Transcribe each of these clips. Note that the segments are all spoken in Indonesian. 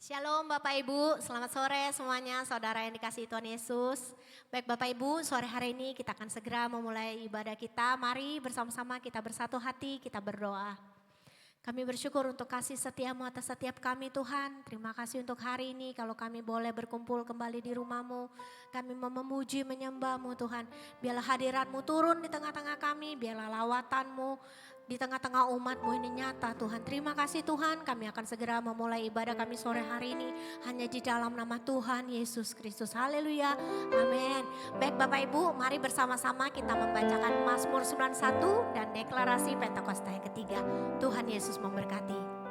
Shalom Bapak Ibu, selamat sore semuanya saudara yang dikasihi Tuhan Yesus. Baik Bapak Ibu, sore hari ini kita akan segera memulai ibadah kita. Mari bersama-sama kita bersatu hati, kita berdoa. Kami bersyukur untuk kasih setiamu atas setiap kami Tuhan. Terima kasih untuk hari ini kalau kami boleh berkumpul kembali di rumah-Mu. Kami mau memuji menyembah-Mu Tuhan. Biarlah hadirat-Mu turun di tengah-tengah kami, biarlah lawatan-Mu di tengah-tengah umat-Mu ini nyata Tuhan. Terima kasih Tuhan, kami akan segera memulai ibadah kami sore hari ini. Hanya di dalam nama Tuhan Yesus Kristus. Haleluya, amin. Baik Bapak Ibu, mari bersama-sama kita membacakan Mazmur 91 dan deklarasi Pentakosta yang ketiga. Tuhan Yesus memberkati.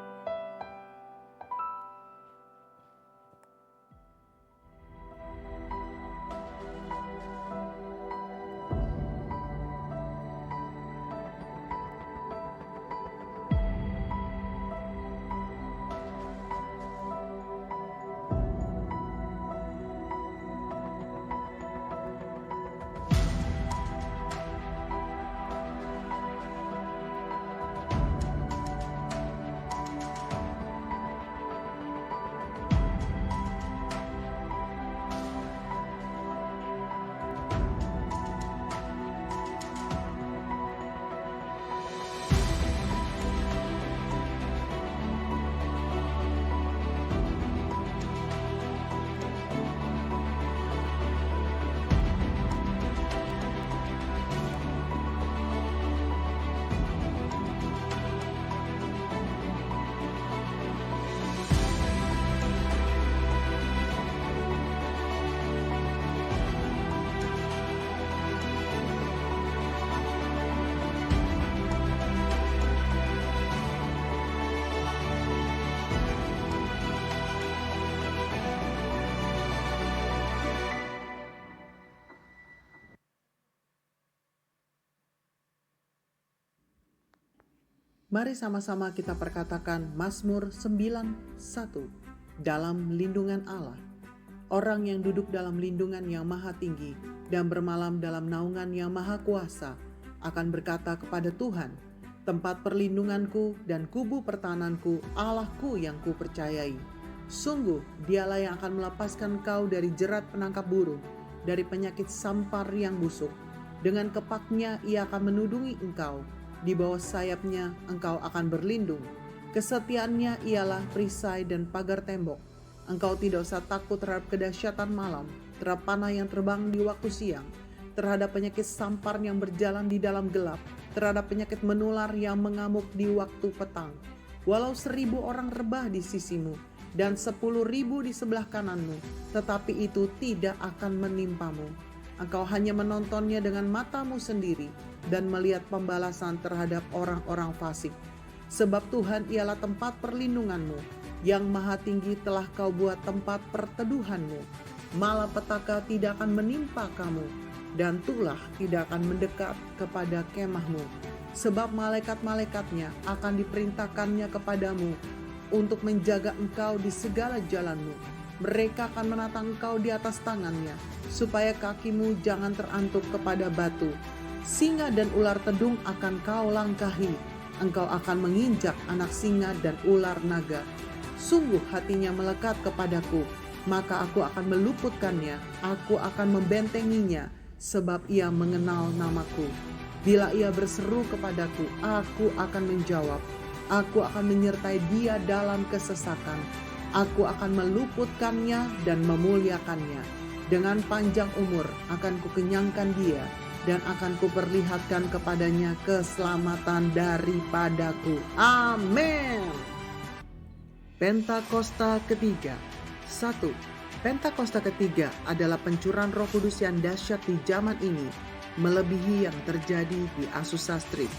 Mari sama-sama kita perkatakan Mazmur 91. Dalam lindungan Allah. Orang yang duduk dalam lindungan yang maha tinggi dan bermalam dalam naungan yang maha kuasa akan berkata kepada Tuhan, tempat perlindunganku dan kubu pertahananku, Allahku yang kupercayai. Sungguh dialah yang akan melepaskan kau dari jerat penangkap burung, dari penyakit sampar yang busuk. Dengan kepaknya ia akan menudungi engkau. Di bawah sayapnya engkau akan berlindung. Kesetiaannya ialah perisai dan pagar tembok. Engkau tidak usah takut terhadap kedahsyatan malam, terhadap panah yang terbang di waktu siang, terhadap penyakit sampar yang berjalan di dalam gelap, terhadap penyakit menular yang mengamuk di waktu petang. Walau 1.000 orang rebah di sisimu dan 10.000 di sebelah kananmu, tetapi itu tidak akan menimpamu. Engkau hanya menontonnya dengan matamu sendiri dan melihat pembalasan terhadap orang-orang fasik. Sebab Tuhan ialah tempat perlindunganmu, yang maha tinggi telah kau buat tempat perteduhanmu. Malapetaka tidak akan menimpa kamu, dan tulah tidak akan mendekat kepada kemahmu. Sebab malaikat-malaikatnya akan diperintahkannya kepadamu untuk menjaga engkau di segala jalanmu. Mereka akan menatang engkau di atas tangannya, supaya kakimu jangan terantuk kepada batu. Singa dan ular tedung akan kau langkahi. Engkau akan menginjak anak singa dan ular naga. Sungguh hatinya melekat kepadaku, maka aku akan meluputkannya. Aku akan membentenginya, sebab ia mengenal namaku. Bila ia berseru kepadaku, aku akan menjawab. Aku akan menyertai dia dalam kesesakan. Aku akan meluputkannya dan memuliakannya. Dengan panjang umur akan kukenyangkan dia, dan akan kuperlihatkan kepadanya keselamatan daripadaku. Amin. Pentakosta ketiga. 1. Pentakosta ketiga adalah pencurahan Roh Kudus yang dahsyat di zaman ini, melebihi yang terjadi di Azusa Street.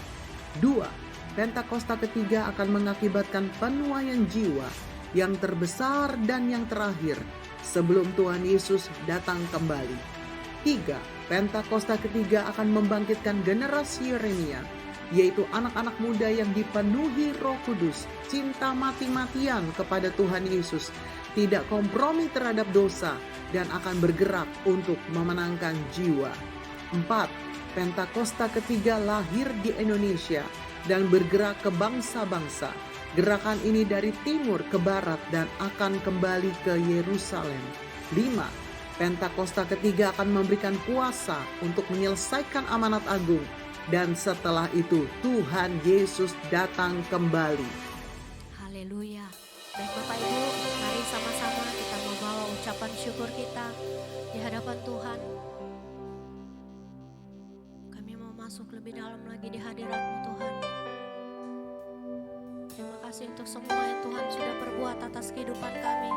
2. Pentakosta ketiga akan mengakibatkan penuaian jiwa yang terbesar dan yang terakhir sebelum Tuhan Yesus datang kembali. 3. Pentakosta ketiga akan membangkitkan generasi Yeremia, yaitu anak-anak muda yang dipenuhi Roh Kudus, cinta mati-matian kepada Tuhan Yesus, tidak kompromi terhadap dosa, dan akan bergerak untuk memenangkan jiwa. 4. Pentakosta ketiga lahir di Indonesia dan bergerak ke bangsa-bangsa. Gerakan ini dari timur ke barat dan akan kembali ke Yerusalem. 5. Pentakosta ketiga akan memberikan kuasa untuk menyelesaikan amanat agung. Dan setelah itu Tuhan Yesus datang kembali. Haleluya. Baik Bapak Ibu, mari sama-sama kita membawa ucapan syukur kita di hadapan Tuhan. Kami mau masuk lebih dalam lagi di hadirat-Mu Tuhan. Terima kasih untuk semua yang Tuhan sudah perbuat atas kehidupan kami.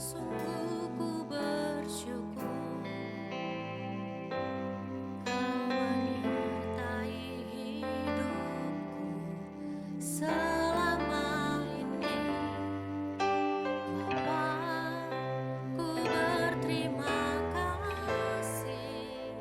Sungguh ku bersyukur Kau menyertai hidupku selama ini. Bapa, ku berterima kasih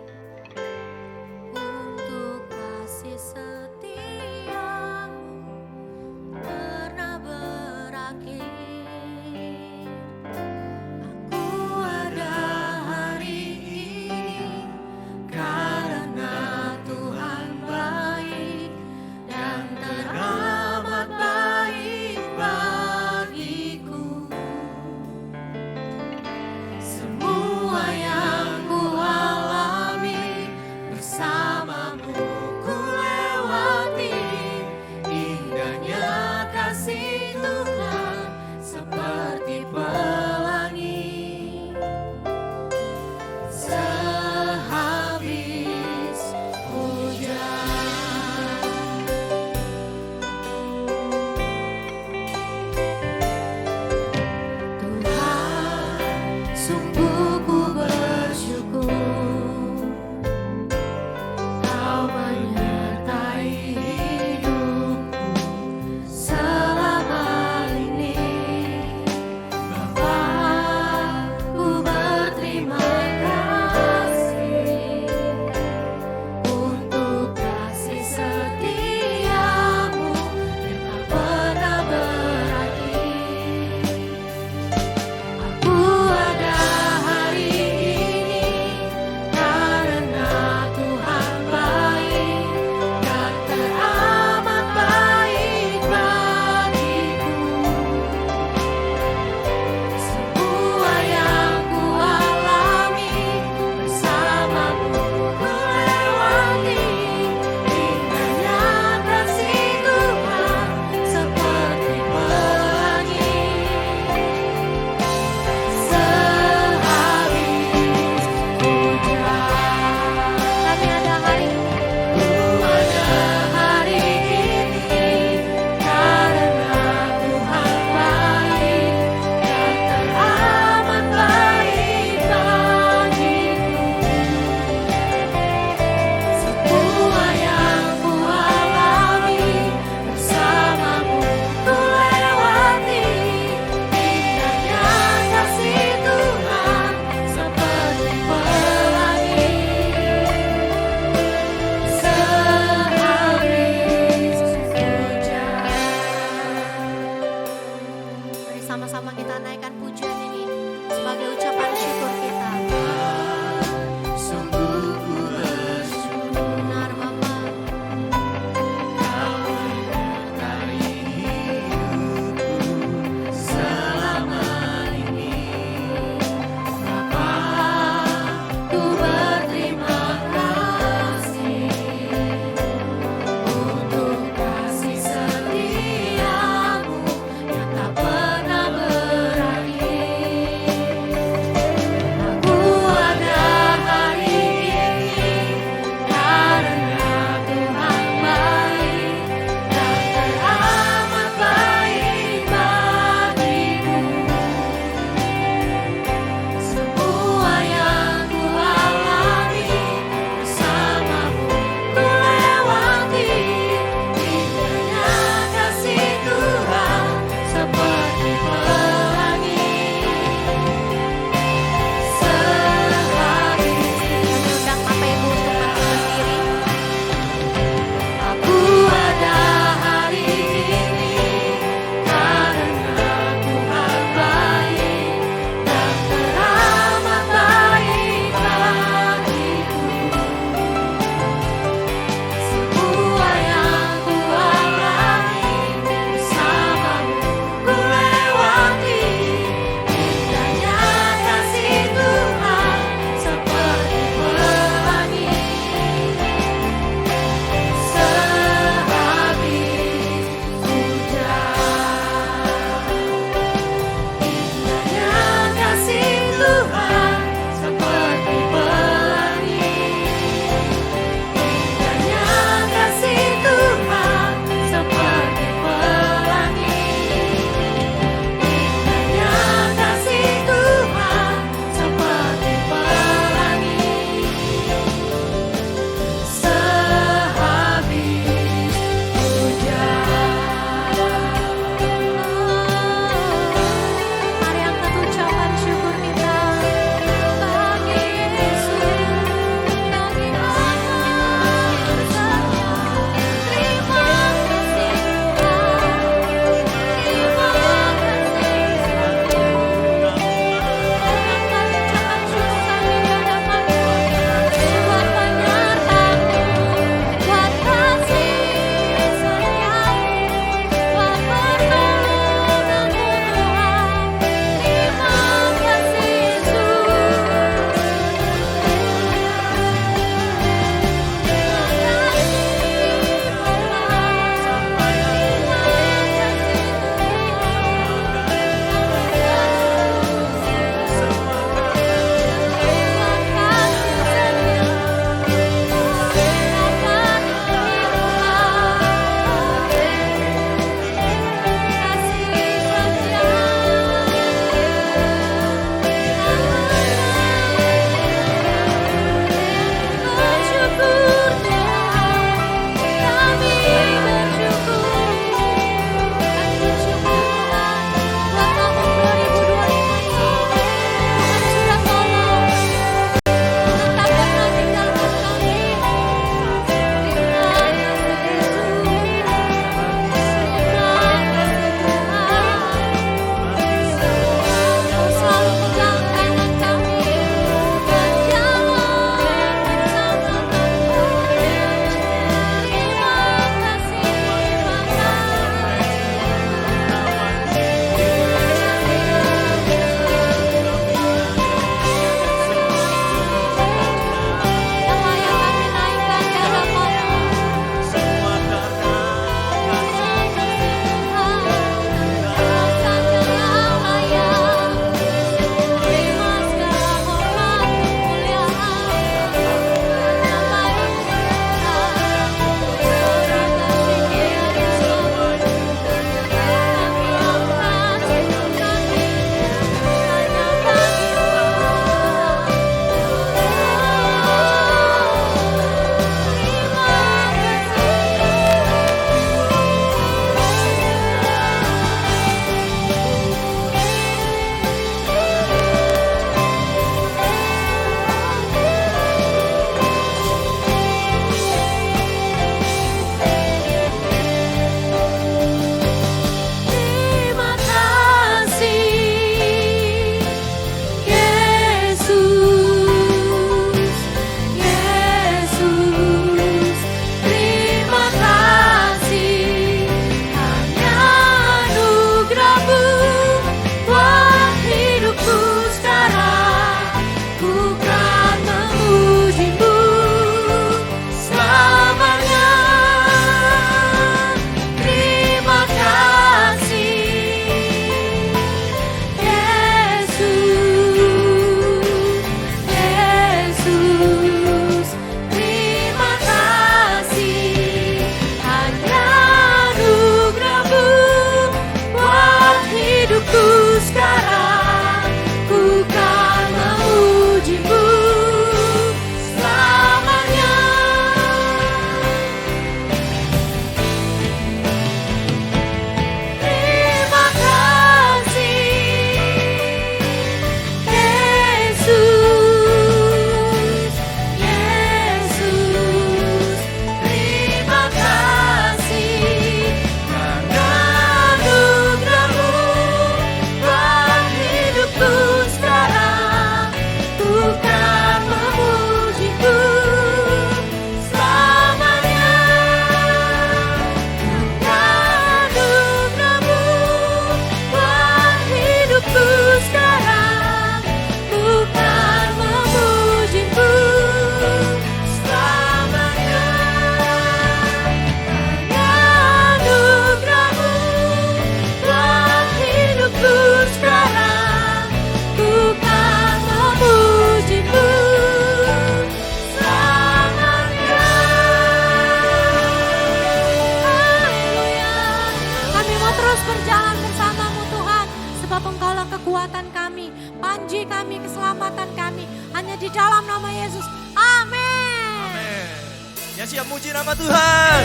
siap muji nama Tuhan.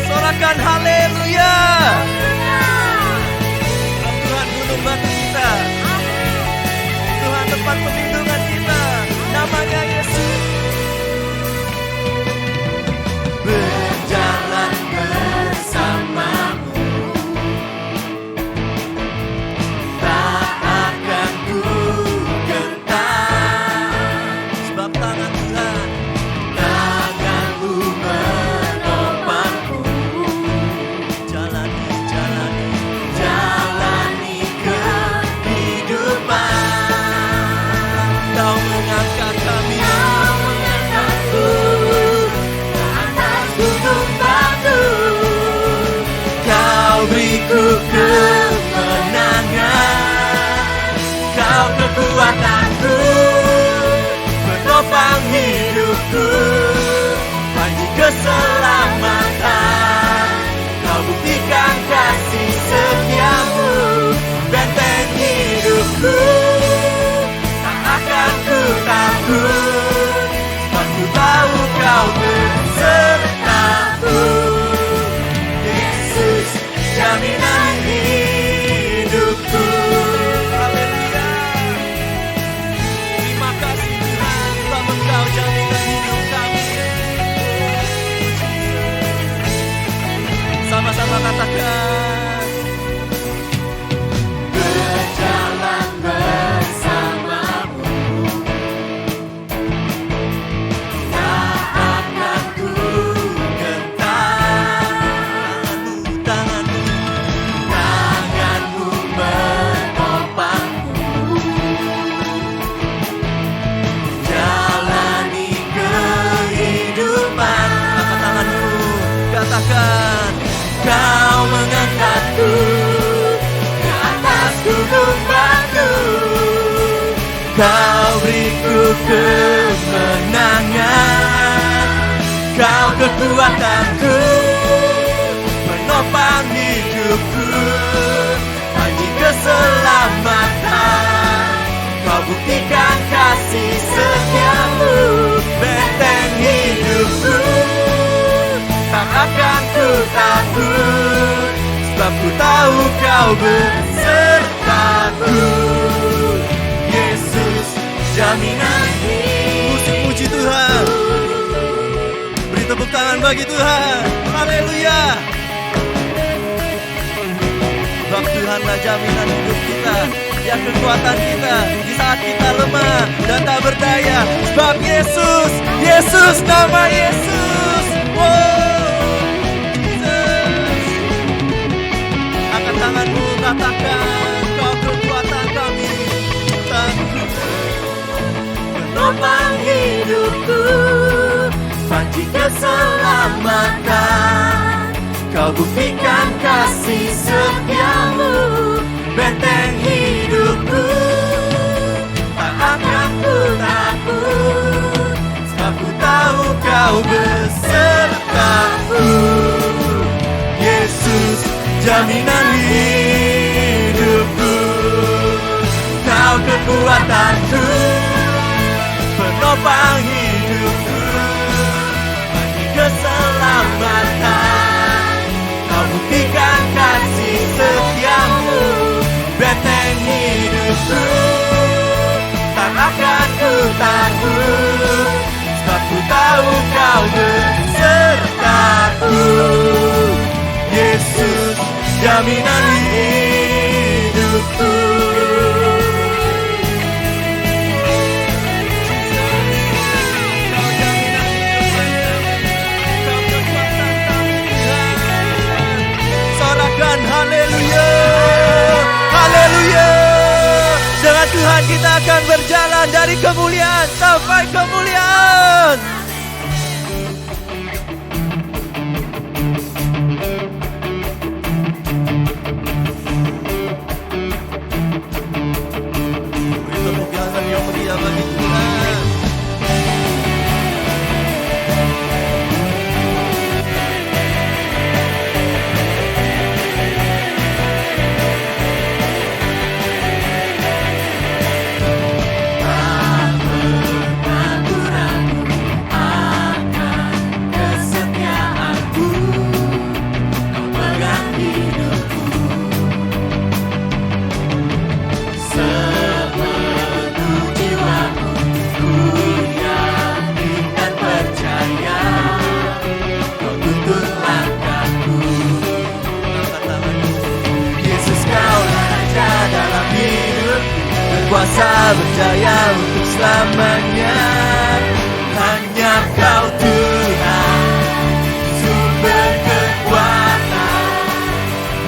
Sorakan haleluya. Tuhan gunung batu kita, Tuhan tempat perlindungan kita, namanya Yesus. Berjalan bersamamu, tak akan ku gentar. Sebab tangan Tuhan, tangan-Mu menopangku. Jalani kehidupan. Kau mengangkat kami, beriku kemenangan. Kau kekuatanku, penopang hidupku, panji keselamatan. Kau buktikan kasih setiamu, benteng hidupku, tak akan ku takut, sebab ku tahu kau besertaku. Jaminan hidupku. Haleluya. Terima kasih Tuhan, sebab Engkau jaminan hidup kami. Sama-sama katakan. Berjalan bersamamu, tak akan ku gentar. Tangan-Mu menopangku. Jalani kehidupan. Angkat tangan-Mu, katakan. Kau mengangkatku ke atas gunung batu. Kau beriku kemenangan. Kau kekuatanku, menopang hidupku, panji keselamatan. Kau buktikan kasih setiamu, benteng hidupku, tak akan ku takut, sebab ku tahu kau besertaku. Yesus, jaminan hidup. Puji Tuhan. Beri tepuk tangan bagi Tuhan. Haleluya. Sebab Tuhanlah jaminan hidup kita, ya kekuatan kita di saat kita lemah dan tak berdaya. Sebab Yesus, Yesus, nama Yesus. Jesus. Angkat tanganmu, katakan, kau kekuatan kami, Tuhanku. Penopang hidupku, panji keselamatan. Kau buktikan kasih setiamu, benteng hidupku, tak akan ku takut, sebab ku tahu kau besertaku. Yesus, jaminan hidupku, kau kekuatanku, penopang hidupku, panji keselamatan. Kau buktikan kasih setiamu, benteng hidupku, tak akan ku takut, sebab ku tahu kau besertaku. Yesus, jaminan hidupku. Haleluya, haleluya. Dengan Tuhan kita akan berjalan dari kemuliaan sampai kemuliaan. Beri tepuk tangan yang meriah bagi Tuhan. berkuasa berjaya untuk selamanya. Hanya Kau Tuhan, sumber kekuatan,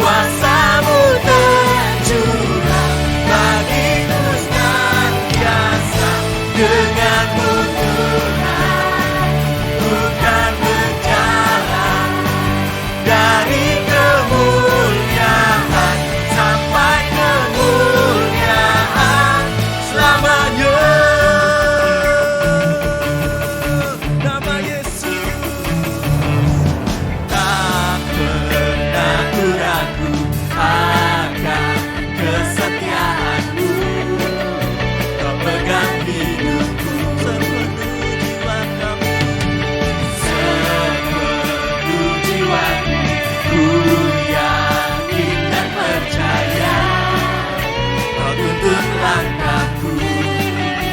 kuasa-Mu tercurah bagiku senantiasa. Dengan-Mu Tuhan, bukan berjalan dari kemuliaan sampai kemuliaan selamanya. Nama Yesus tak pernah ku ragu akan kesetiaan-Mu. Kau pegang hidupku sepenuh jiwa kami, sepenuh jiwaku. Ku yakin dan percaya Kau tuntun langkahku.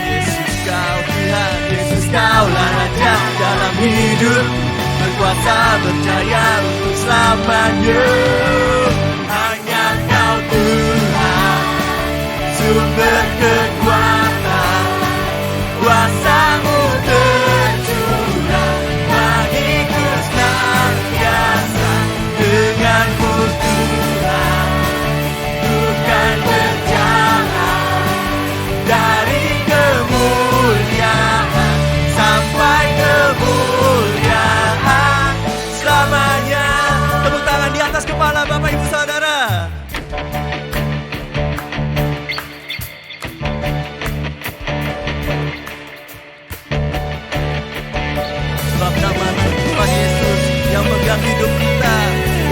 Yesus Kau Tuhan, Yesus Kaulah Raja dalam hidup, berkuasa berjaya untuk selamanya. Hanya Kau Tuhan, sumber kekuatan, kuasa-Mu tercurah bagiku senantiasa. Dengan-Mu Tuhan, bukan berjalan dari kemuliaan sampai kemuliaan selamanya. Tepuk tangan di atas kepala Bapak Ibu Saudara. Sebab nama Tuhan Yesus yang megang hidup kita,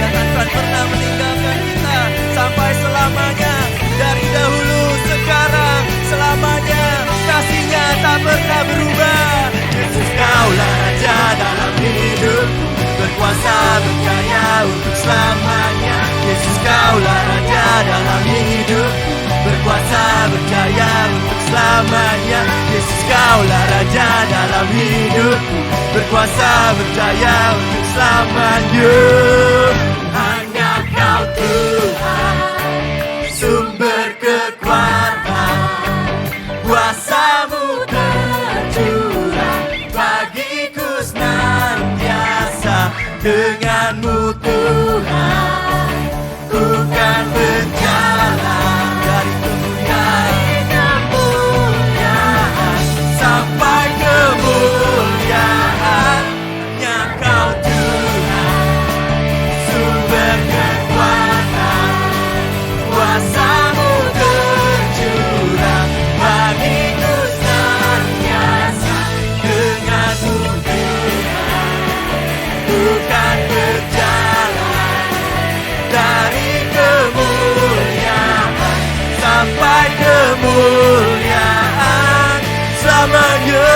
Dia takkan pernah meninggalkan kita sampai selamanya. Dari dahulu, sekarang, selamanya, kasih-Nya tak pernah berubah. Yesus Kaulah Raja dalam hidupku, berkuasa berjaya untuk selamanya. Yesus Kaulah Raja dalam hidupku, berkuasa berjaya untuk selamanya. Yesus Kaulah Raja dalam hidupku, berkuasa berjaya untuk selamanya. Hanya Kau Tuhan, sumber kekuatan, kuasa-Mu tercurah bagiku senantiasa. Dengan-Mu Tuhan, ku kan berjalan dari kemuliaan sampai kemuliaan. Hanya Kau Tuhan, sumber kekuatan, kuasa-Mu tercurah bagiku senantiasa. Dengan-Mu Tuhan, bukan berjalan dari kemuliaan sampai kemuliaan selamanya.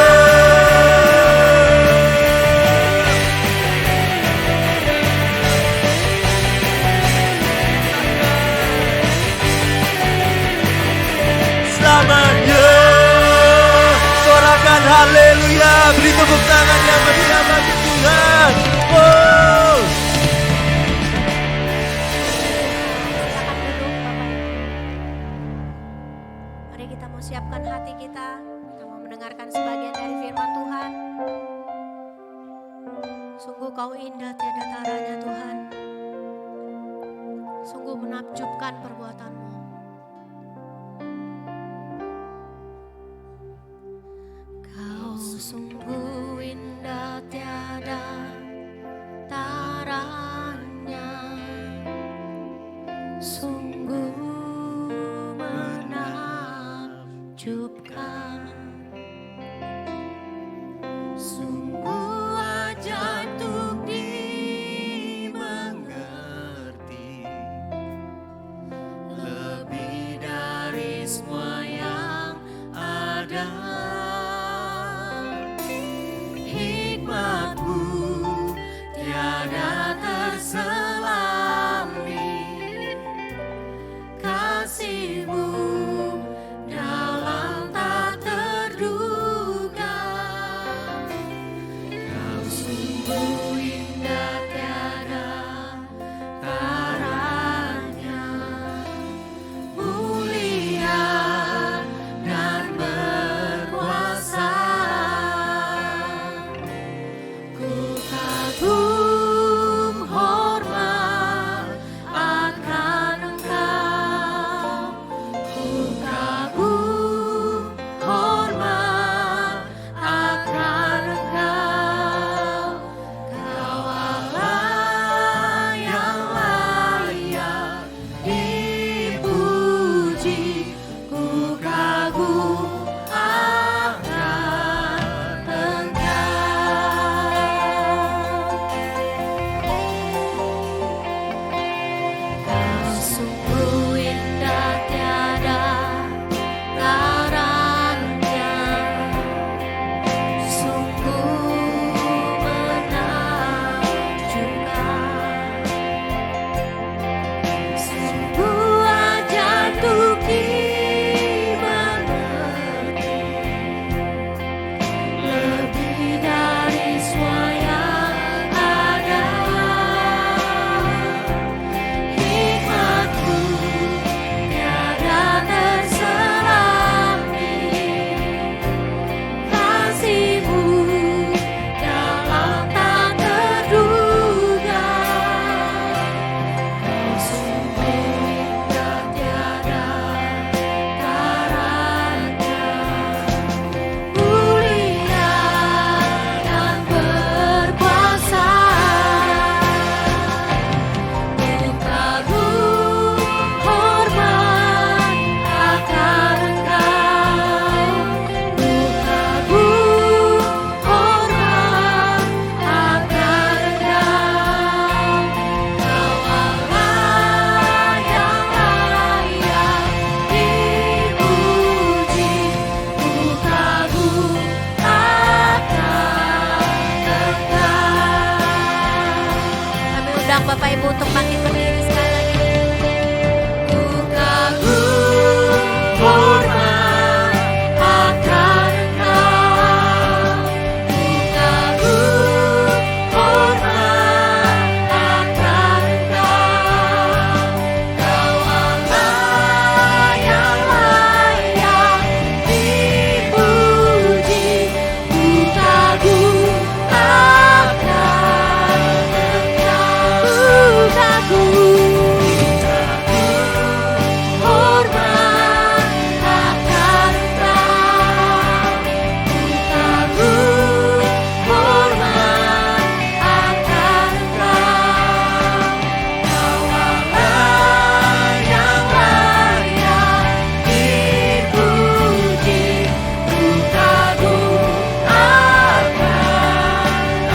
Selamanya. Sorakan haleluya, beri tepuk tangan yang meriah bagi Tuhan. Wow. Silakan duduk Bapak Ibu. Mari kita mau siapkan hati kita. Kita mau mendengarkan sebagian dari firman Tuhan. Sungguh Kau indah tiada taranya Tuhan. Sungguh menakjubkan perbuatan-Mu. Kau sungguh indah tiada taranya. Sungguh menakjubkan. Sungguh ajaib untuk dimengerti. undang Bapak Ibu untuk bangkit berdiri sekali lagi. Ku kagum hormat akan Engkau. Ku kagum hormat akan Engkau. Kau Allah yang layak dipuji. Ku kagum akan Engkau. Ku kagum hormat akan Engkau. Ku kagum hormat akan Engkau. Kau Allah yang layak dipuji. Ku kagum akan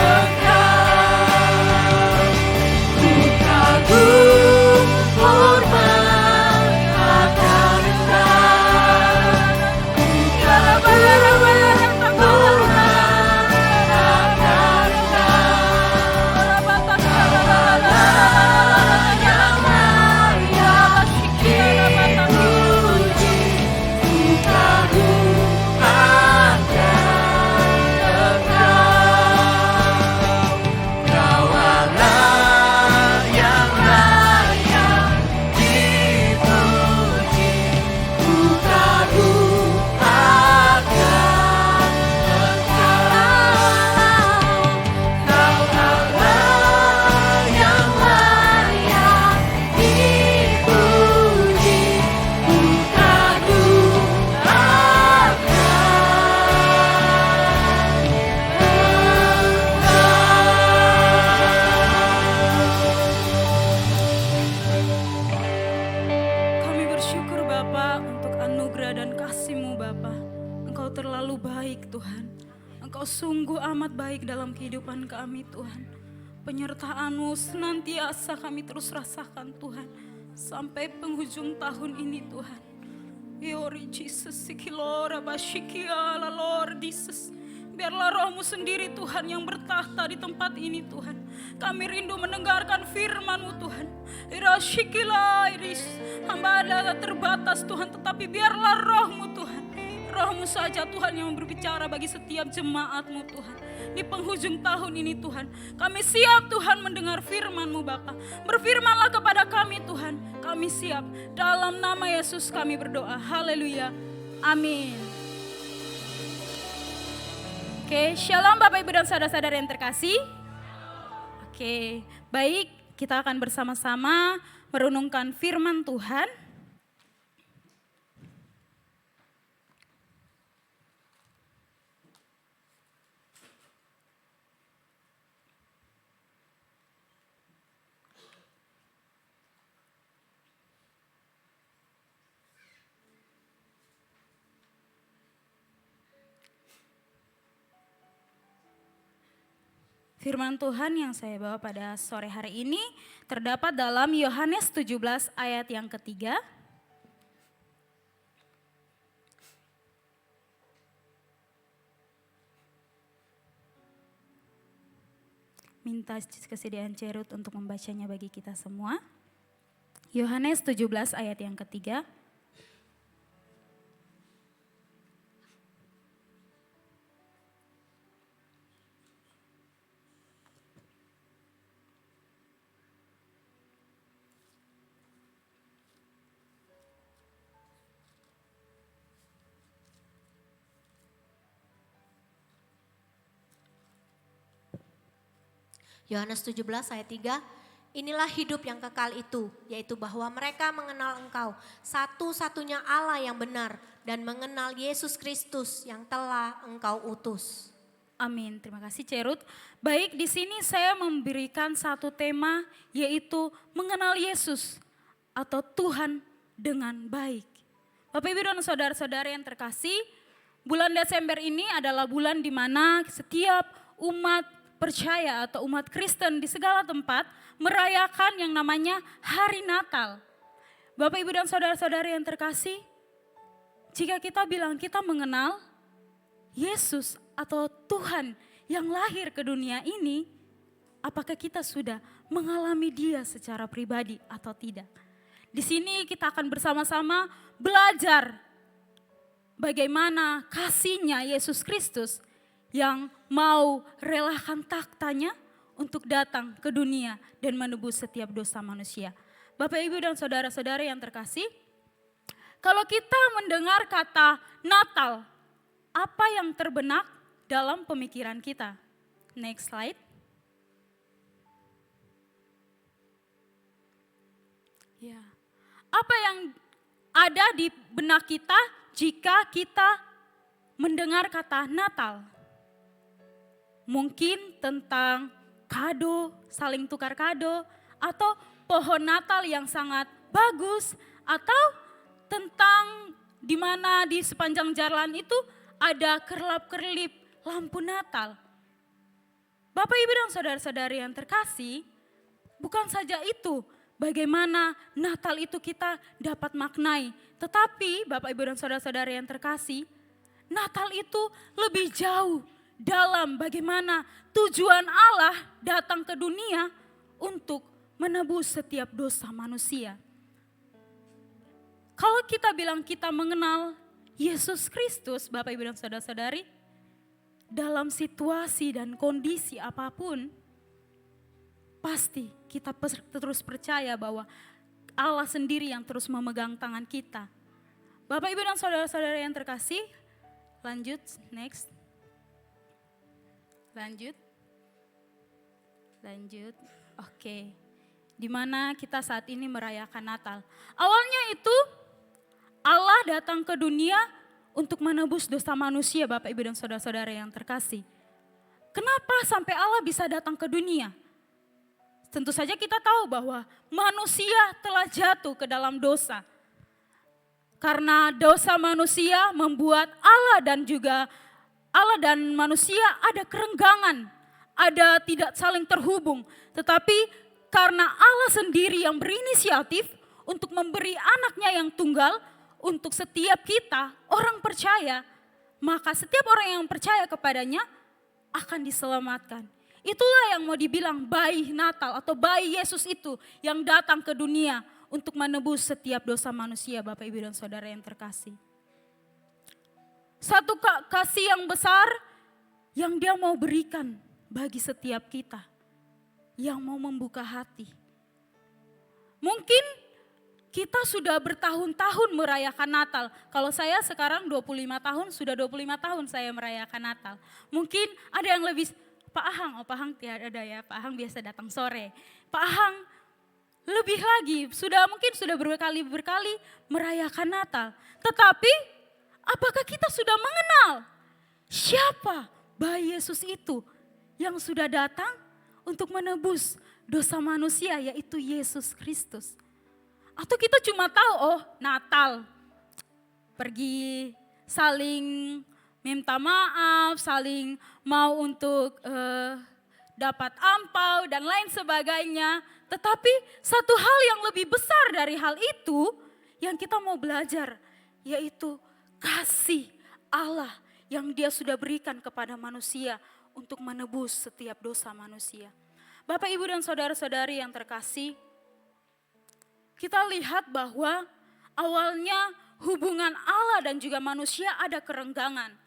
Engkau. Ku kagum hormat akan Engkau. Ku kagum hormat akan Engkau. Allah yang layak dipuji. Ku kagum akan Engkau. Kau Allah yang layak dipuji. Ku kagum akan Engkau. Kau Allah yang layak dipuji. Ku kagum Kami bersyukur Bapa untuk anugerah dan kasih-Mu Bapa. Engkau terlalu baik Tuhan. Engkau sungguh amat baik dalam kehidupan kami Tuhan. Penyertaan-Mu senantiasa kami terus rasakan Tuhan. Sampai penghujung tahun ini Tuhan. Yori Jesus, Sikilora Bashikia, Lord Jesus. Biarlah Roh-Mu sendiri Tuhan yang bertahta di tempat ini Tuhan. Kami rindu mendengarkan firman-Mu Tuhan. Irashikila iris. Hamba adalah terbatas Tuhan, tetapi biarlah Roh-Mu Tuhan. Roh-Mu saja Tuhan yang berbicara bagi setiap jemaat-Mu Tuhan. Di penghujung tahun ini Tuhan, kami siap Tuhan mendengar firman-Mu Bapa. Berfirmanlah kepada kami Tuhan, kami siap. Dalam nama Yesus kami berdoa, haleluya, amin. Oke, shalom Bapak Ibu dan saudara-saudara yang terkasih. Oke, baik, kita akan bersama-sama merenungkan firman Tuhan. Firman Tuhan yang saya bawa pada sore hari ini terdapat dalam Yohanes 17 ayat yang ketiga. Minta kesediaan Cerut untuk membacanya bagi kita semua. Yohanes 17 ayat yang ketiga. Yohanes 17 ayat 3, inilah hidup yang kekal itu, yaitu bahwa mereka mengenal Engkau, satu-satunya Allah yang benar, dan mengenal Yesus Kristus yang telah Engkau utus. Amin, terima kasih Cerut. Baik, di sini saya memberikan satu tema, yaitu mengenal Yesus atau Tuhan dengan baik. Bapak Ibu dan saudara-saudara yang terkasih, bulan Desember ini adalah bulan di mana setiap umat percaya atau umat Kristen di segala tempat merayakan yang namanya Hari Natal. Bapak, Ibu dan saudara-saudara yang terkasih, jika kita bilang kita mengenal Yesus atau Tuhan yang lahir ke dunia ini, apakah kita sudah mengalami dia secara pribadi atau tidak. Di sini kita akan bersama-sama belajar bagaimana kasihnya Yesus Kristus yang mau relakan taktanya untuk datang ke dunia dan menebus setiap dosa manusia. Bapak, Ibu, dan saudara-saudara yang terkasih, kalau kita mendengar kata Natal, apa yang terbenak dalam pemikiran kita? Next slide. Ya. Apa yang ada di benak kita jika kita mendengar kata Natal? Mungkin tentang kado, saling tukar kado, atau pohon Natal yang sangat bagus, atau tentang di mana di sepanjang jalan itu ada kerlap-kerlip lampu Natal. Bapak, Ibu, dan saudara-saudari yang terkasih, bukan saja itu bagaimana Natal itu kita dapat maknai. Tetapi Bapak, Ibu, dan saudara-saudari yang terkasih, Natal itu lebih jauh dalam bagaimana tujuan Allah datang ke dunia untuk menebus setiap dosa manusia. Kalau kita bilang kita mengenal Yesus Kristus, Bapak, Ibu, dan saudara-saudari, dalam situasi dan kondisi apapun, pasti kita terus percaya bahwa Allah sendiri yang terus memegang tangan kita. Bapak, Ibu, dan saudara-saudara yang terkasih, lanjut, next. Lanjut, oke. Di mana kita saat ini merayakan Natal. Awalnya itu Allah datang ke dunia untuk menebus dosa manusia, Bapak, Ibu, dan saudara-saudara yang terkasih. Kenapa sampai Allah bisa datang ke dunia? Tentu saja kita tahu bahwa manusia telah jatuh ke dalam dosa. Karena dosa manusia membuat Allah dan manusia ada kerenggangan, ada tidak saling terhubung. Tetapi karena Allah sendiri yang berinisiatif untuk memberi anaknya yang tunggal untuk setiap kita, orang percaya, maka setiap orang yang percaya kepadanya akan diselamatkan. Itulah yang mau dibilang bayi Natal atau bayi Yesus itu yang datang ke dunia untuk menebus setiap dosa manusia, Bapak, Ibu, dan saudara yang terkasih. Satu kasih yang besar yang Dia mau berikan bagi setiap kita yang mau membuka hati. Mungkin kita sudah bertahun-tahun merayakan Natal. Kalau saya sekarang 25 tahun, sudah 25 tahun saya merayakan Natal. Mungkin ada yang lebih, Pak Ahang tidak ada ya, Pak Ahang biasa datang sore. Pak Ahang lebih lagi, mungkin sudah berkali-kali merayakan Natal. Tetapi apakah kita sudah mengenal siapa bayi Yesus itu yang sudah datang untuk menebus dosa manusia, yaitu Yesus Kristus? Atau kita cuma tahu, oh Natal, pergi saling minta maaf, saling mau untuk dapat ampau dan lain sebagainya. Tetapi satu hal yang lebih besar dari hal itu yang kita mau belajar, yaitu kasih Allah yang Dia sudah berikan kepada manusia untuk menebus setiap dosa manusia. Bapak, Ibu, dan saudara-saudari yang terkasih, kita lihat bahwa awalnya hubungan Allah dan juga manusia ada kerenggangan.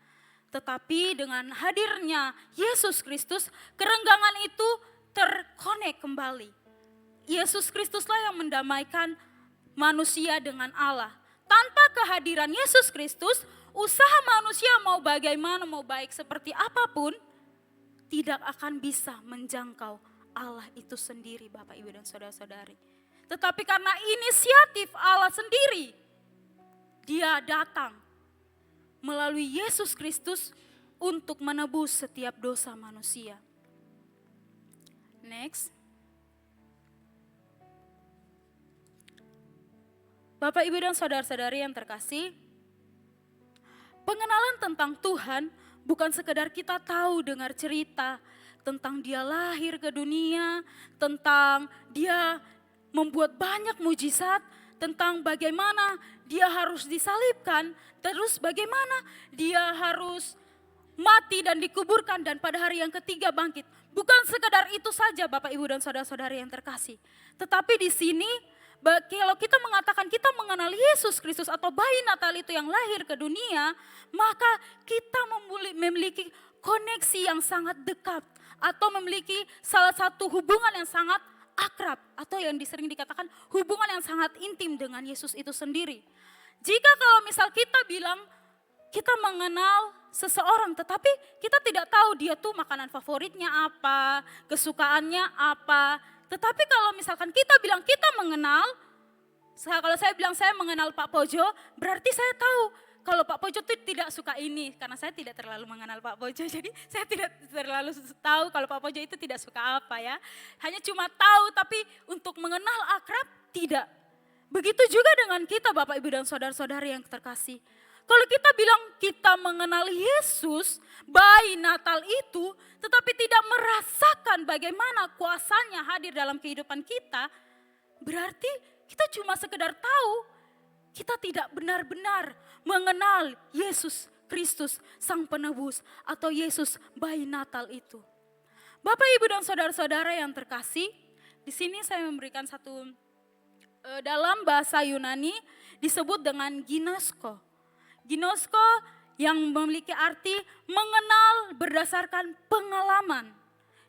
Tetapi dengan hadirnya Yesus Kristus, kerenggangan itu terkonek kembali. Yesus Kristuslah yang mendamaikan manusia dengan Allah. Tanpa kehadiran Yesus Kristus, usaha manusia mau bagaimana, mau baik seperti apapun, tidak akan bisa menjangkau Allah itu sendiri, Bapak, Ibu, dan saudara-saudari. Tetapi karena inisiatif Allah sendiri, Dia datang melalui Yesus Kristus untuk menebus setiap dosa manusia. Next. Bapak, Ibu, dan saudara-saudari yang terkasih, pengenalan tentang Tuhan bukan sekedar kita tahu dengar cerita tentang Dia lahir ke dunia, tentang Dia membuat banyak mujizat, tentang bagaimana Dia harus disalibkan, terus bagaimana Dia harus mati dan dikuburkan dan pada hari yang ketiga bangkit. Bukan sekedar itu saja Bapak Ibu dan saudara-saudari yang terkasih. Tetapi di sini kalau kita mengatakan kita mengenal Yesus Kristus atau bayi Natal itu yang lahir ke dunia, maka kita memiliki koneksi yang sangat dekat atau memiliki salah satu hubungan yang sangat akrab atau yang sering dikatakan hubungan yang sangat intim dengan Yesus itu sendiri. Jika kalau misal kita bilang kita mengenal seseorang tetapi kita tidak tahu dia tuh makanan favoritnya apa, kesukaannya apa. Tetapi kalau misalkan kita bilang kita mengenal, kalau saya bilang saya mengenal Pak Pojo, berarti saya tahu kalau Pak Pojo tuh tidak suka ini. Karena saya tidak terlalu mengenal Pak Pojo, jadi saya tidak terlalu tahu kalau Pak Pojo itu tidak suka apa ya. Hanya cuma tahu tapi untuk mengenal akrab tidak. Begitu juga dengan kita Bapak Ibu dan saudara-saudari yang terkasih. Kalau kita bilang kita mengenal Yesus, bayi Natal itu, tetapi tidak merasakan bagaimana kuasanya hadir dalam kehidupan kita, berarti kita cuma sekedar tahu, kita tidak benar-benar mengenal Yesus Kristus Sang Penebus atau Yesus bayi Natal itu. Bapak Ibu dan saudara-saudara yang terkasih, di sini saya memberikan satu dalam bahasa Yunani disebut dengan ginosko. Ginosko yang memiliki arti mengenal berdasarkan pengalaman.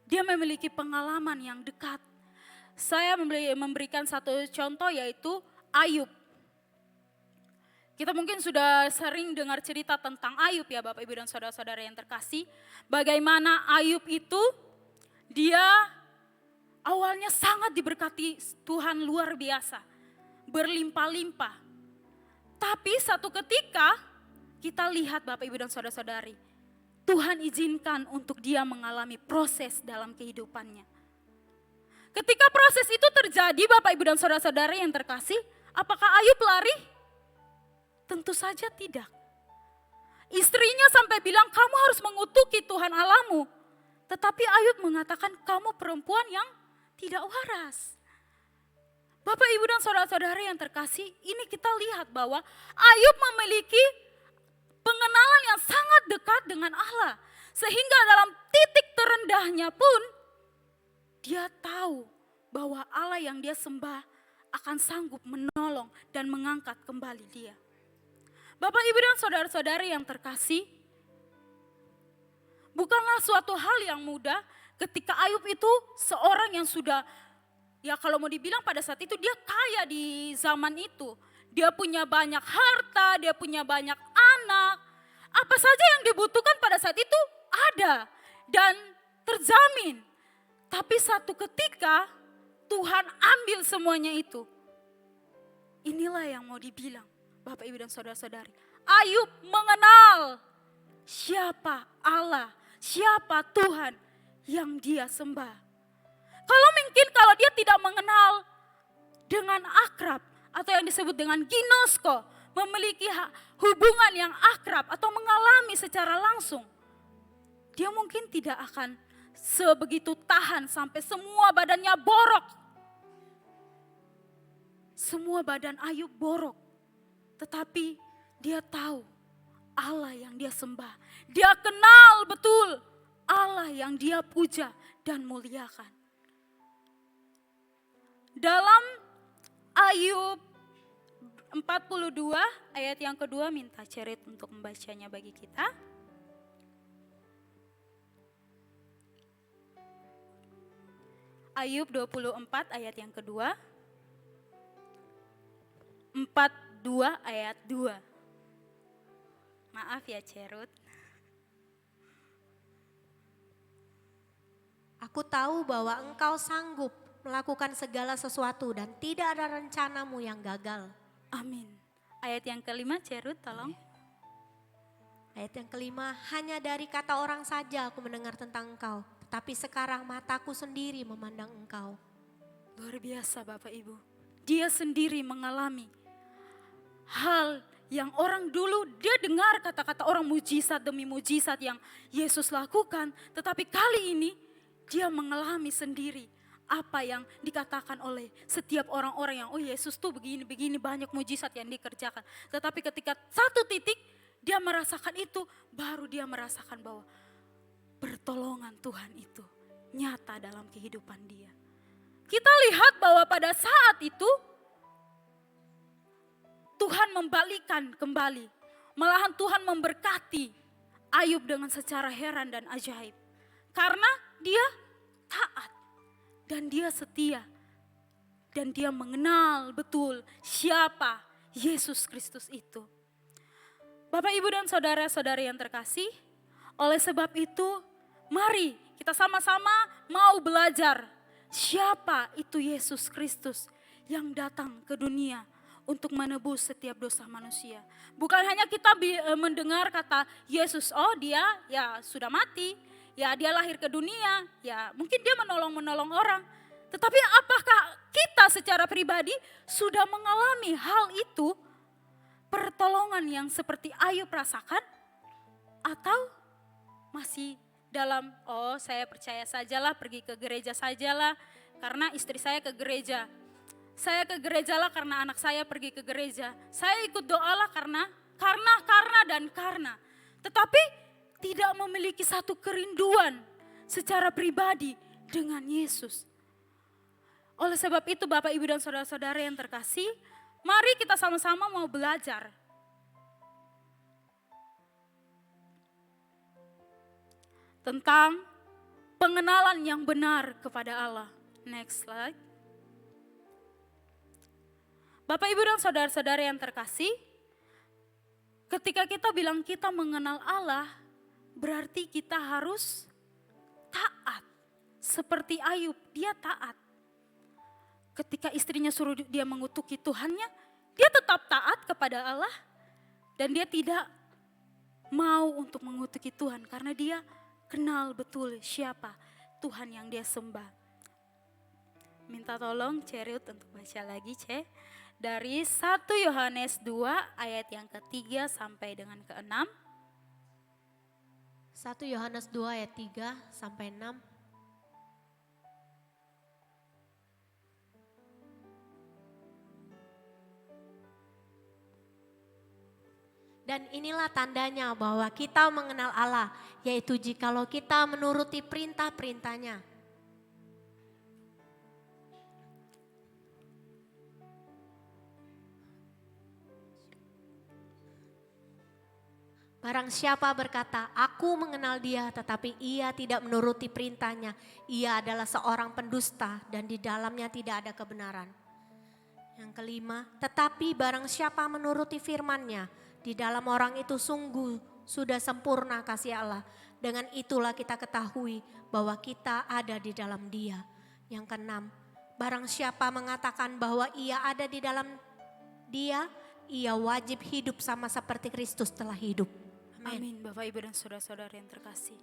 Dia memiliki pengalaman yang dekat. Saya memberikan satu contoh yaitu Ayub. Kita mungkin sudah sering dengar cerita tentang Ayub ya Bapak Ibu dan saudara-saudara yang terkasih. Bagaimana Ayub itu dia awalnya sangat diberkati Tuhan luar biasa. Berlimpah-limpah. Tapi satu ketika kita lihat Bapak Ibu dan saudara-saudari, Tuhan izinkan untuk dia mengalami proses dalam kehidupannya. Ketika proses itu terjadi Bapak Ibu dan saudara-saudari yang terkasih, apakah Ayub lari? Tentu saja tidak. Istrinya sampai bilang kamu harus mengutuki Tuhan Allahmu. Tetapi Ayub mengatakan kamu perempuan yang tidak waras. Bapak Ibu dan saudara-saudara yang terkasih, ini kita lihat bahwa Ayub memiliki pengenalan yang sangat dekat dengan Allah. Sehingga dalam titik terendahnya pun dia tahu bahwa Allah yang dia sembah akan sanggup menolong dan mengangkat kembali dia. Bapak Ibu dan saudara-saudara yang terkasih, bukanlah suatu hal yang mudah ketika Ayub itu seorang yang sudah, ya kalau mau dibilang pada saat itu dia kaya di zaman itu. Dia punya banyak harta, dia punya banyak anak. Apa saja yang dibutuhkan pada saat itu ada dan terjamin. Tapi satu ketika Tuhan ambil semuanya itu. Inilah yang mau dibilang Bapak Ibu dan saudara-saudari. Ayub mengenal siapa Allah, siapa Tuhan yang dia sembah. Kalau mungkin kalau dia tidak mengenal dengan akrab atau yang disebut dengan ginosko, memiliki hubungan yang akrab atau mengalami secara langsung, dia mungkin tidak akan sebegitu tahan sampai semua badannya borok. Semua badan Ayub borok. Tetapi dia tahu Allah yang dia sembah. Dia kenal betul Allah yang dia puja dan muliakan. Dalam Ayub 42 ayat yang kedua, minta Cerit untuk membacanya bagi kita. Ayub 24 ayat yang kedua. 42 ayat 2. Maaf ya Cerut. Aku tahu bahwa engkau sanggup melakukan segala sesuatu dan tidak ada rencanamu yang gagal. Amin. Ayat yang kelima Cerut tolong. Ayat yang kelima, hanya dari kata orang saja aku mendengar tentang engkau. Tetapi sekarang mataku sendiri memandang engkau. Luar biasa Bapak Ibu. Dia sendiri mengalami hal yang orang dulu dia dengar kata-kata orang mujizat demi mujizat yang Yesus lakukan. Tetapi kali ini dia mengalami sendiri apa yang dikatakan oleh setiap orang-orang yang Yesus tuh begini-begini banyak mujizat yang dikerjakan. Tetapi ketika satu titik dia merasakan itu, baru dia merasakan bahwa pertolongan Tuhan itu nyata dalam kehidupan dia. Kita lihat bahwa pada saat itu Tuhan membalikkan kembali. Malahan Tuhan memberkati Ayub dengan secara heran dan ajaib. Karena dia taat dan dia setia. Dan dia mengenal betul siapa Yesus Kristus itu. Bapak, Ibu, dan saudara-saudara yang terkasih, oleh sebab itu mari kita sama-sama mau belajar siapa itu Yesus Kristus yang datang ke dunia untuk menebus setiap dosa manusia. Bukan hanya kita mendengar kata Yesus, oh dia ya sudah mati, ya dia lahir ke dunia, ya mungkin dia menolong orang. Tetapi apakah kita secara pribadi sudah mengalami hal itu, pertolongan yang seperti Ayub rasakan? Atau masih dalam, oh saya percaya sajalah, pergi ke gereja sajalah karena istri saya ke gereja. Saya ke gereja lah karena anak saya pergi ke gereja. Saya ikut doalah karena. Tetapi tidak memiliki satu kerinduan secara pribadi dengan Yesus. Oleh sebab itu Bapak, Ibu, dan saudara-saudara yang terkasih, mari kita sama-sama mau belajar. Tentang pengenalan yang benar kepada Allah. Next slide. Bapak, Ibu, dan saudara-saudara yang terkasih, ketika kita bilang kita mengenal Allah, berarti kita harus taat. Seperti Ayub, dia taat. Ketika istrinya suruh dia mengutuki Tuhannya, dia tetap taat kepada Allah. Dan dia tidak mau untuk mengutuki Tuhan karena dia kenal betul siapa Tuhan yang dia sembah. Minta tolong Cerut untuk baca lagi, dari 1 Yohanes 2 ayat yang ketiga sampai dengan ke-6. 1 Yohanes 2 ayat 3 sampai 6. Dan inilah tandanya bahwa kita mengenal Allah, yaitu jikalau kita menuruti perintah-perintahnya. Barang siapa berkata, aku mengenal dia tetapi ia tidak menuruti perintahnya, ia adalah seorang pendusta dan di dalamnya tidak ada kebenaran. Yang kelima, tetapi barang siapa menuruti firman-Nya, di dalam orang itu sungguh sudah sempurna kasih Allah. Dengan itulah kita ketahui bahwa kita ada di dalam Dia. Yang keenam, barang siapa mengatakan bahwa ia ada di dalam Dia, ia wajib hidup sama seperti Kristus telah hidup. Amin. Bapak, Ibu, dan saudara-saudara yang terkasih.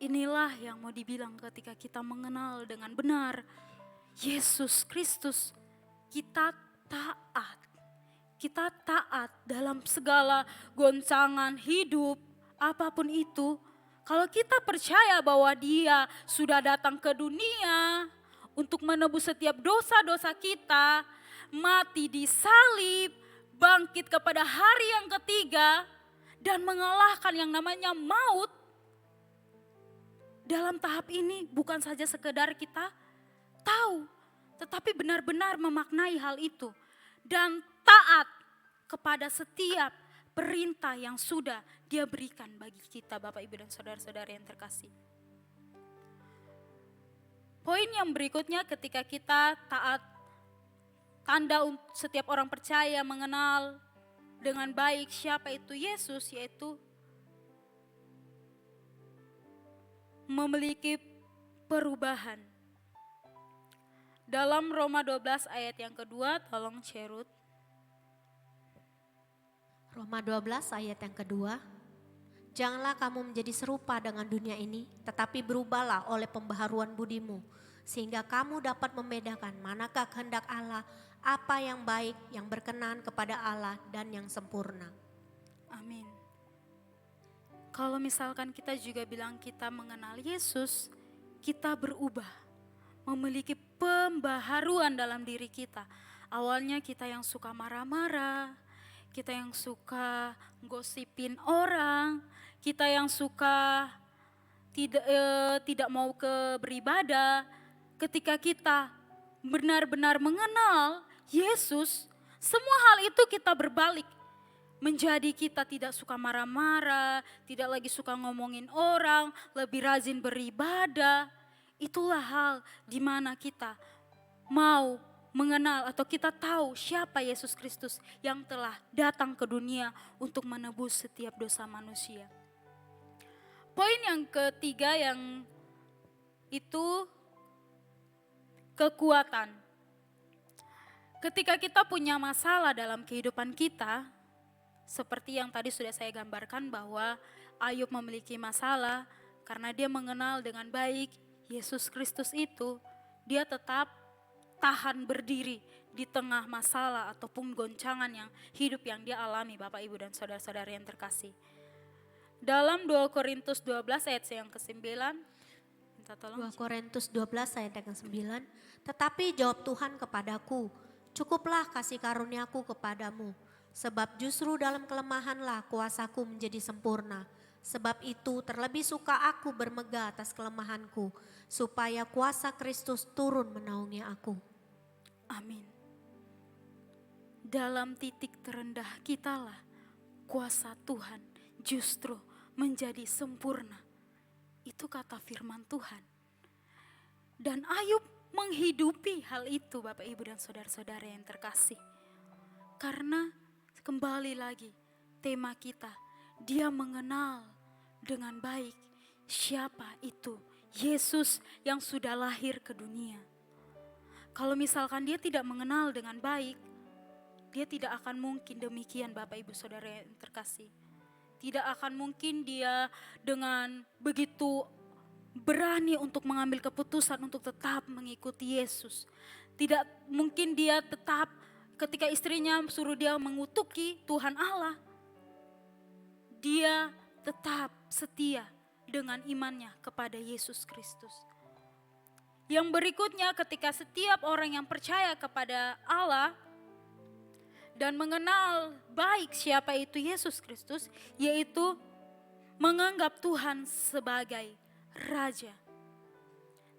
Inilah yang mau dibilang ketika kita mengenal dengan benar Yesus Kristus. Kita taat. Kita taat dalam segala goncangan hidup, apapun itu. Kalau kita percaya bahwa Dia sudah datang ke dunia untuk menebus setiap dosa-dosa kita, mati di salib, bangkit kepada hari yang ketiga, dan mengalahkan yang namanya maut. Dalam tahap ini bukan saja sekedar kita tahu, tetapi benar-benar memaknai hal itu. Dan taat kepada setiap perintah yang sudah Dia berikan bagi kita, Bapak, Ibu, dan saudara-saudara yang terkasih. Poin yang berikutnya ketika kita taat, tanda setiap orang percaya mengenal dengan baik siapa itu Yesus, yaitu memiliki perubahan. Dalam Roma 12 ayat yang kedua, tolong Cerut. Roma 12 ayat yang kedua. Janganlah kamu menjadi serupa dengan dunia ini, tetapi berubahlah oleh pembaharuan budimu, sehingga kamu dapat membedakan manakah kehendak Allah, apa yang baik, yang berkenan kepada Allah, dan yang sempurna. Amin. Kalau misalkan kita juga bilang kita mengenal Yesus, kita berubah, memiliki pembaharuan dalam diri kita. Awalnya kita yang suka marah-marah, kita yang suka gosipin orang, kita yang suka tidak mau beribadah, ketika kita benar-benar mengenal Yesus, semua hal itu kita berbalik. Menjadi kita tidak suka marah-marah, tidak lagi suka ngomongin orang, lebih rajin beribadah. Itulah hal di mana kita mau mengenal atau kita tahu siapa Yesus Kristus yang telah datang ke dunia untuk menebus setiap dosa manusia. Poin yang ketiga yang itu kekuatan. Ketika kita punya masalah dalam kehidupan kita, seperti yang tadi sudah saya gambarkan bahwa Ayub memiliki masalah karena dia mengenal dengan baik Yesus Kristus itu, dia tetap tahan berdiri di tengah masalah ataupun goncangan yang hidup yang dia alami, Bapak, Ibu, dan saudara-saudara yang terkasih. Dalam 2 Korintus 12 ayat yang ke-9, minta tolong. 2 Korintus 12 ayat yang ke-9, tetapi jawab Tuhan kepadaku, cukuplah kasih karuniaku kepadamu, sebab justru dalam kelemahanlah kuasaku menjadi sempurna. Sebab itu terlebih suka aku bermegah atas kelemahanku, supaya kuasa Kristus turun menaungi aku. Amin. Dalam titik terendah kitalah kuasa Tuhan justru menjadi sempurna. Itu kata firman Tuhan. Dan Ayub menghidupi hal itu, Bapak, Ibu, dan saudara-saudara yang terkasih. Karena kembali lagi tema kita, dia mengenal dengan baik siapa itu Yesus yang sudah lahir ke dunia. Kalau misalkan dia tidak mengenal dengan baik, dia tidak akan mungkin demikian, Bapak, Ibu, saudara yang terkasih. Tidak akan mungkin dia dengan begitu berani untuk mengambil keputusan untuk tetap mengikuti Yesus. Tidak mungkin dia tetap ketika istrinya suruh dia mengutuki Tuhan Allah. Dia tetap setia dengan imannya kepada Yesus Kristus. Yang berikutnya, ketika setiap orang yang percaya kepada Allah dan mengenal baik siapa itu Yesus Kristus, yaitu menganggap Tuhan sebagai Raja.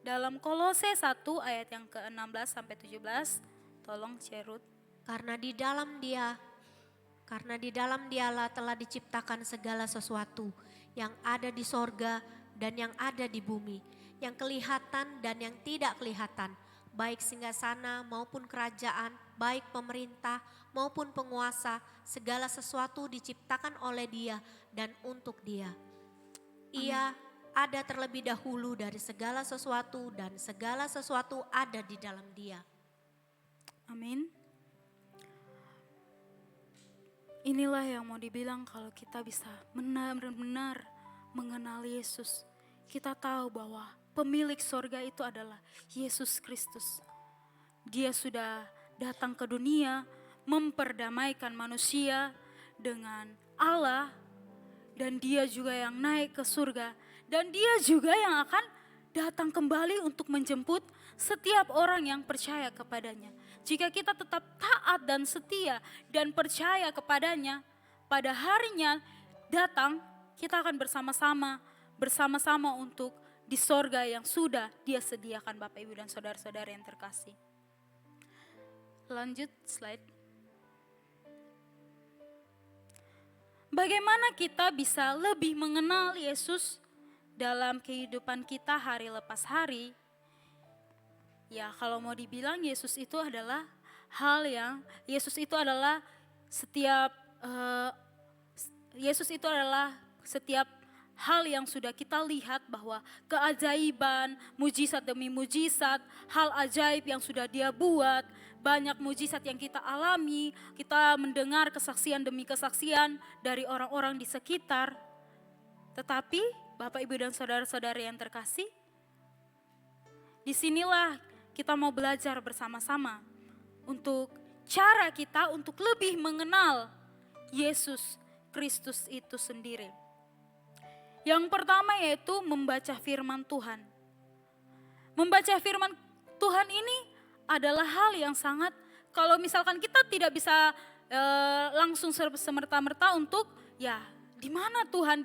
Dalam Kolose 1 ayat yang ke-16 sampai 17, tolong Cerut. Karena di dalam dialah telah diciptakan segala sesuatu yang ada di sorga dan yang ada di bumi, yang kelihatan dan yang tidak kelihatan, baik singgasana maupun kerajaan, baik pemerintah maupun penguasa, segala sesuatu diciptakan oleh Dia dan untuk Dia. Ia ada terlebih dahulu dari segala sesuatu dan segala sesuatu ada di dalam Dia. Amin. Inilah yang mau dibilang kalau kita bisa benar-benar mengenal Yesus. Kita tahu bahwa pemilik sorga itu adalah Yesus Kristus. Dia sudah datang ke dunia memperdamaikan manusia dengan Allah, dan dia juga yang naik ke surga, dan dia juga yang akan datang kembali untuk menjemput setiap orang yang percaya kepadanya. Jika kita tetap taat dan setia dan percaya kepadanya, pada harinya datang kita akan bersama-sama untuk di sorga yang sudah Dia sediakan, Bapak, Ibu, dan saudara-saudara yang terkasih. Lanjut slide. Bagaimana kita bisa lebih mengenal Yesus dalam kehidupan kita hari lepas hari? Ya, kalau mau dibilang Yesus itu adalah setiap hal yang sudah kita lihat bahwa keajaiban, mujizat demi mujizat, hal ajaib yang sudah Dia buat, banyak mujizat yang kita alami, kita mendengar kesaksian demi kesaksian dari orang-orang di sekitar. Tetapi Bapak, Ibu, dan saudara-saudara yang terkasih, disinilah kita mau belajar bersama-sama untuk cara kita untuk lebih mengenal Yesus Kristus itu sendiri. Yang pertama yaitu membaca firman Tuhan. Membaca firman Tuhan ini adalah hal yang sangat, kalau misalkan kita tidak bisa langsung semerta-merta untuk ya di mana Tuhan,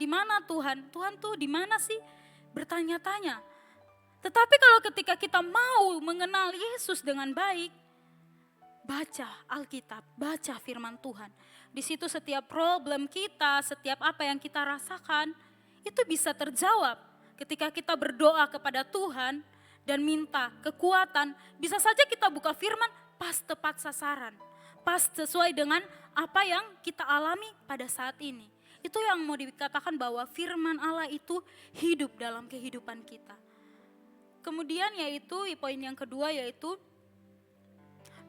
Tuhan tuh di mana sih? bertanya-tanya. Tetapi kalau ketika kita mau mengenal Yesus dengan baik, baca Alkitab, baca firman Tuhan. Di situ setiap problem kita, setiap apa yang kita rasakan, itu bisa terjawab. Ketika kita berdoa kepada Tuhan dan minta kekuatan, bisa saja kita buka firman pas tepat sasaran. Pas sesuai dengan apa yang kita alami pada saat ini. Itu yang mau dikatakan bahwa firman Allah itu hidup dalam kehidupan kita. Kemudian yaitu poin yang kedua yaitu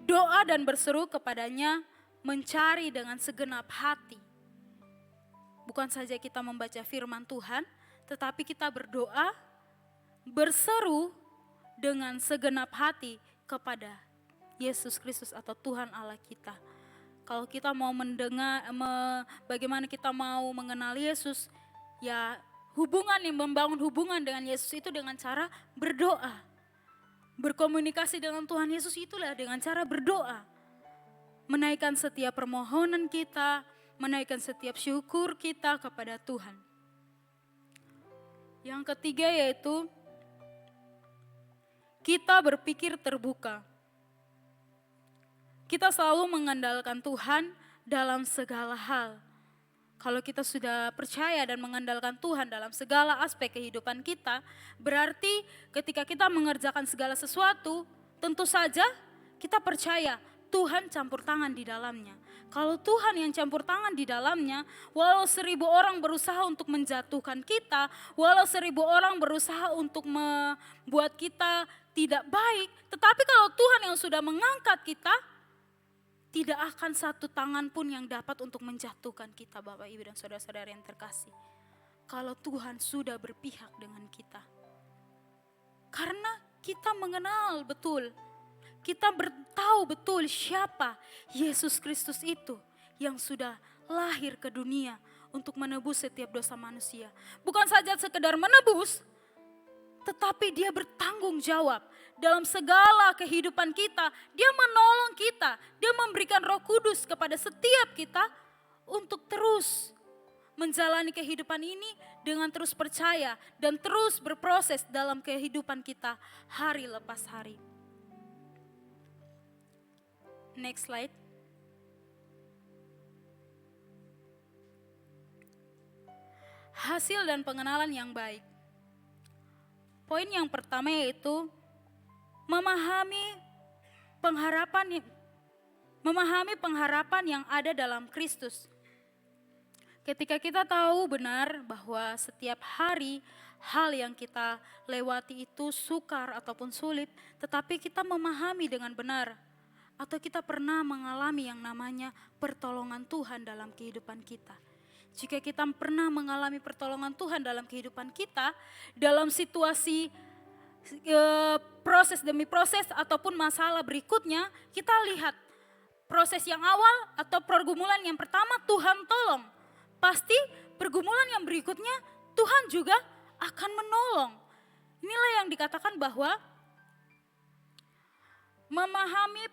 doa dan berseru kepadanya, mencari dengan segenap hati. Bukan saja kita membaca firman Tuhan, tetapi kita berdoa, berseru dengan segenap hati kepada Yesus Kristus atau Tuhan Allah kita. Kalau kita mau mendengar, bagaimana kita mau mengenal Yesus, ya membangun hubungan dengan Yesus itu dengan cara berdoa. Berkomunikasi dengan Tuhan Yesus itulah dengan cara berdoa. Menaikkan setiap permohonan kita, menaikkan setiap syukur kita kepada Tuhan. Yang ketiga yaitu kita berpikir terbuka. Kita selalu mengandalkan Tuhan dalam segala hal. Kalau kita sudah percaya dan mengandalkan Tuhan dalam segala aspek kehidupan kita, berarti ketika kita mengerjakan segala sesuatu, tentu saja kita percaya Tuhan campur tangan di dalamnya. Kalau Tuhan yang campur tangan di dalamnya, walau 1000 orang berusaha untuk menjatuhkan kita, walau 1000 orang berusaha untuk membuat kita tidak baik, tetapi kalau Tuhan yang sudah mengangkat kita, tidak akan satu tangan pun yang dapat untuk menjatuhkan kita, Bapak, Ibu, dan saudara-saudara yang terkasih. Kalau Tuhan sudah berpihak dengan kita. Karena kita mengenal betul, kita tahu betul siapa Yesus Kristus itu yang sudah lahir ke dunia untuk menebus setiap dosa manusia. Bukan saja sekedar menebus, tetapi dia bertanggung jawab dalam segala kehidupan kita. Dia menolong kita, dia memberikan Roh Kudus kepada setiap kita untuk terus menjalani kehidupan ini dengan terus percaya dan terus berproses dalam kehidupan kita hari lepas hari. Next slide. Hasil dan pengenalan yang baik. Poin yang pertama yaitu memahami pengharapan yang ada dalam Kristus. Ketika kita tahu benar bahwa setiap hari hal yang kita lewati itu sukar ataupun sulit, tetapi kita memahami dengan benar, atau kita pernah mengalami yang namanya pertolongan Tuhan dalam kehidupan kita. Jika kita pernah mengalami pertolongan Tuhan dalam kehidupan kita, dalam situasi proses demi proses ataupun masalah berikutnya, kita lihat proses yang awal atau pergumulan yang pertama Tuhan tolong. Pasti pergumulan yang berikutnya Tuhan juga akan menolong. Inilah yang dikatakan bahwa memahami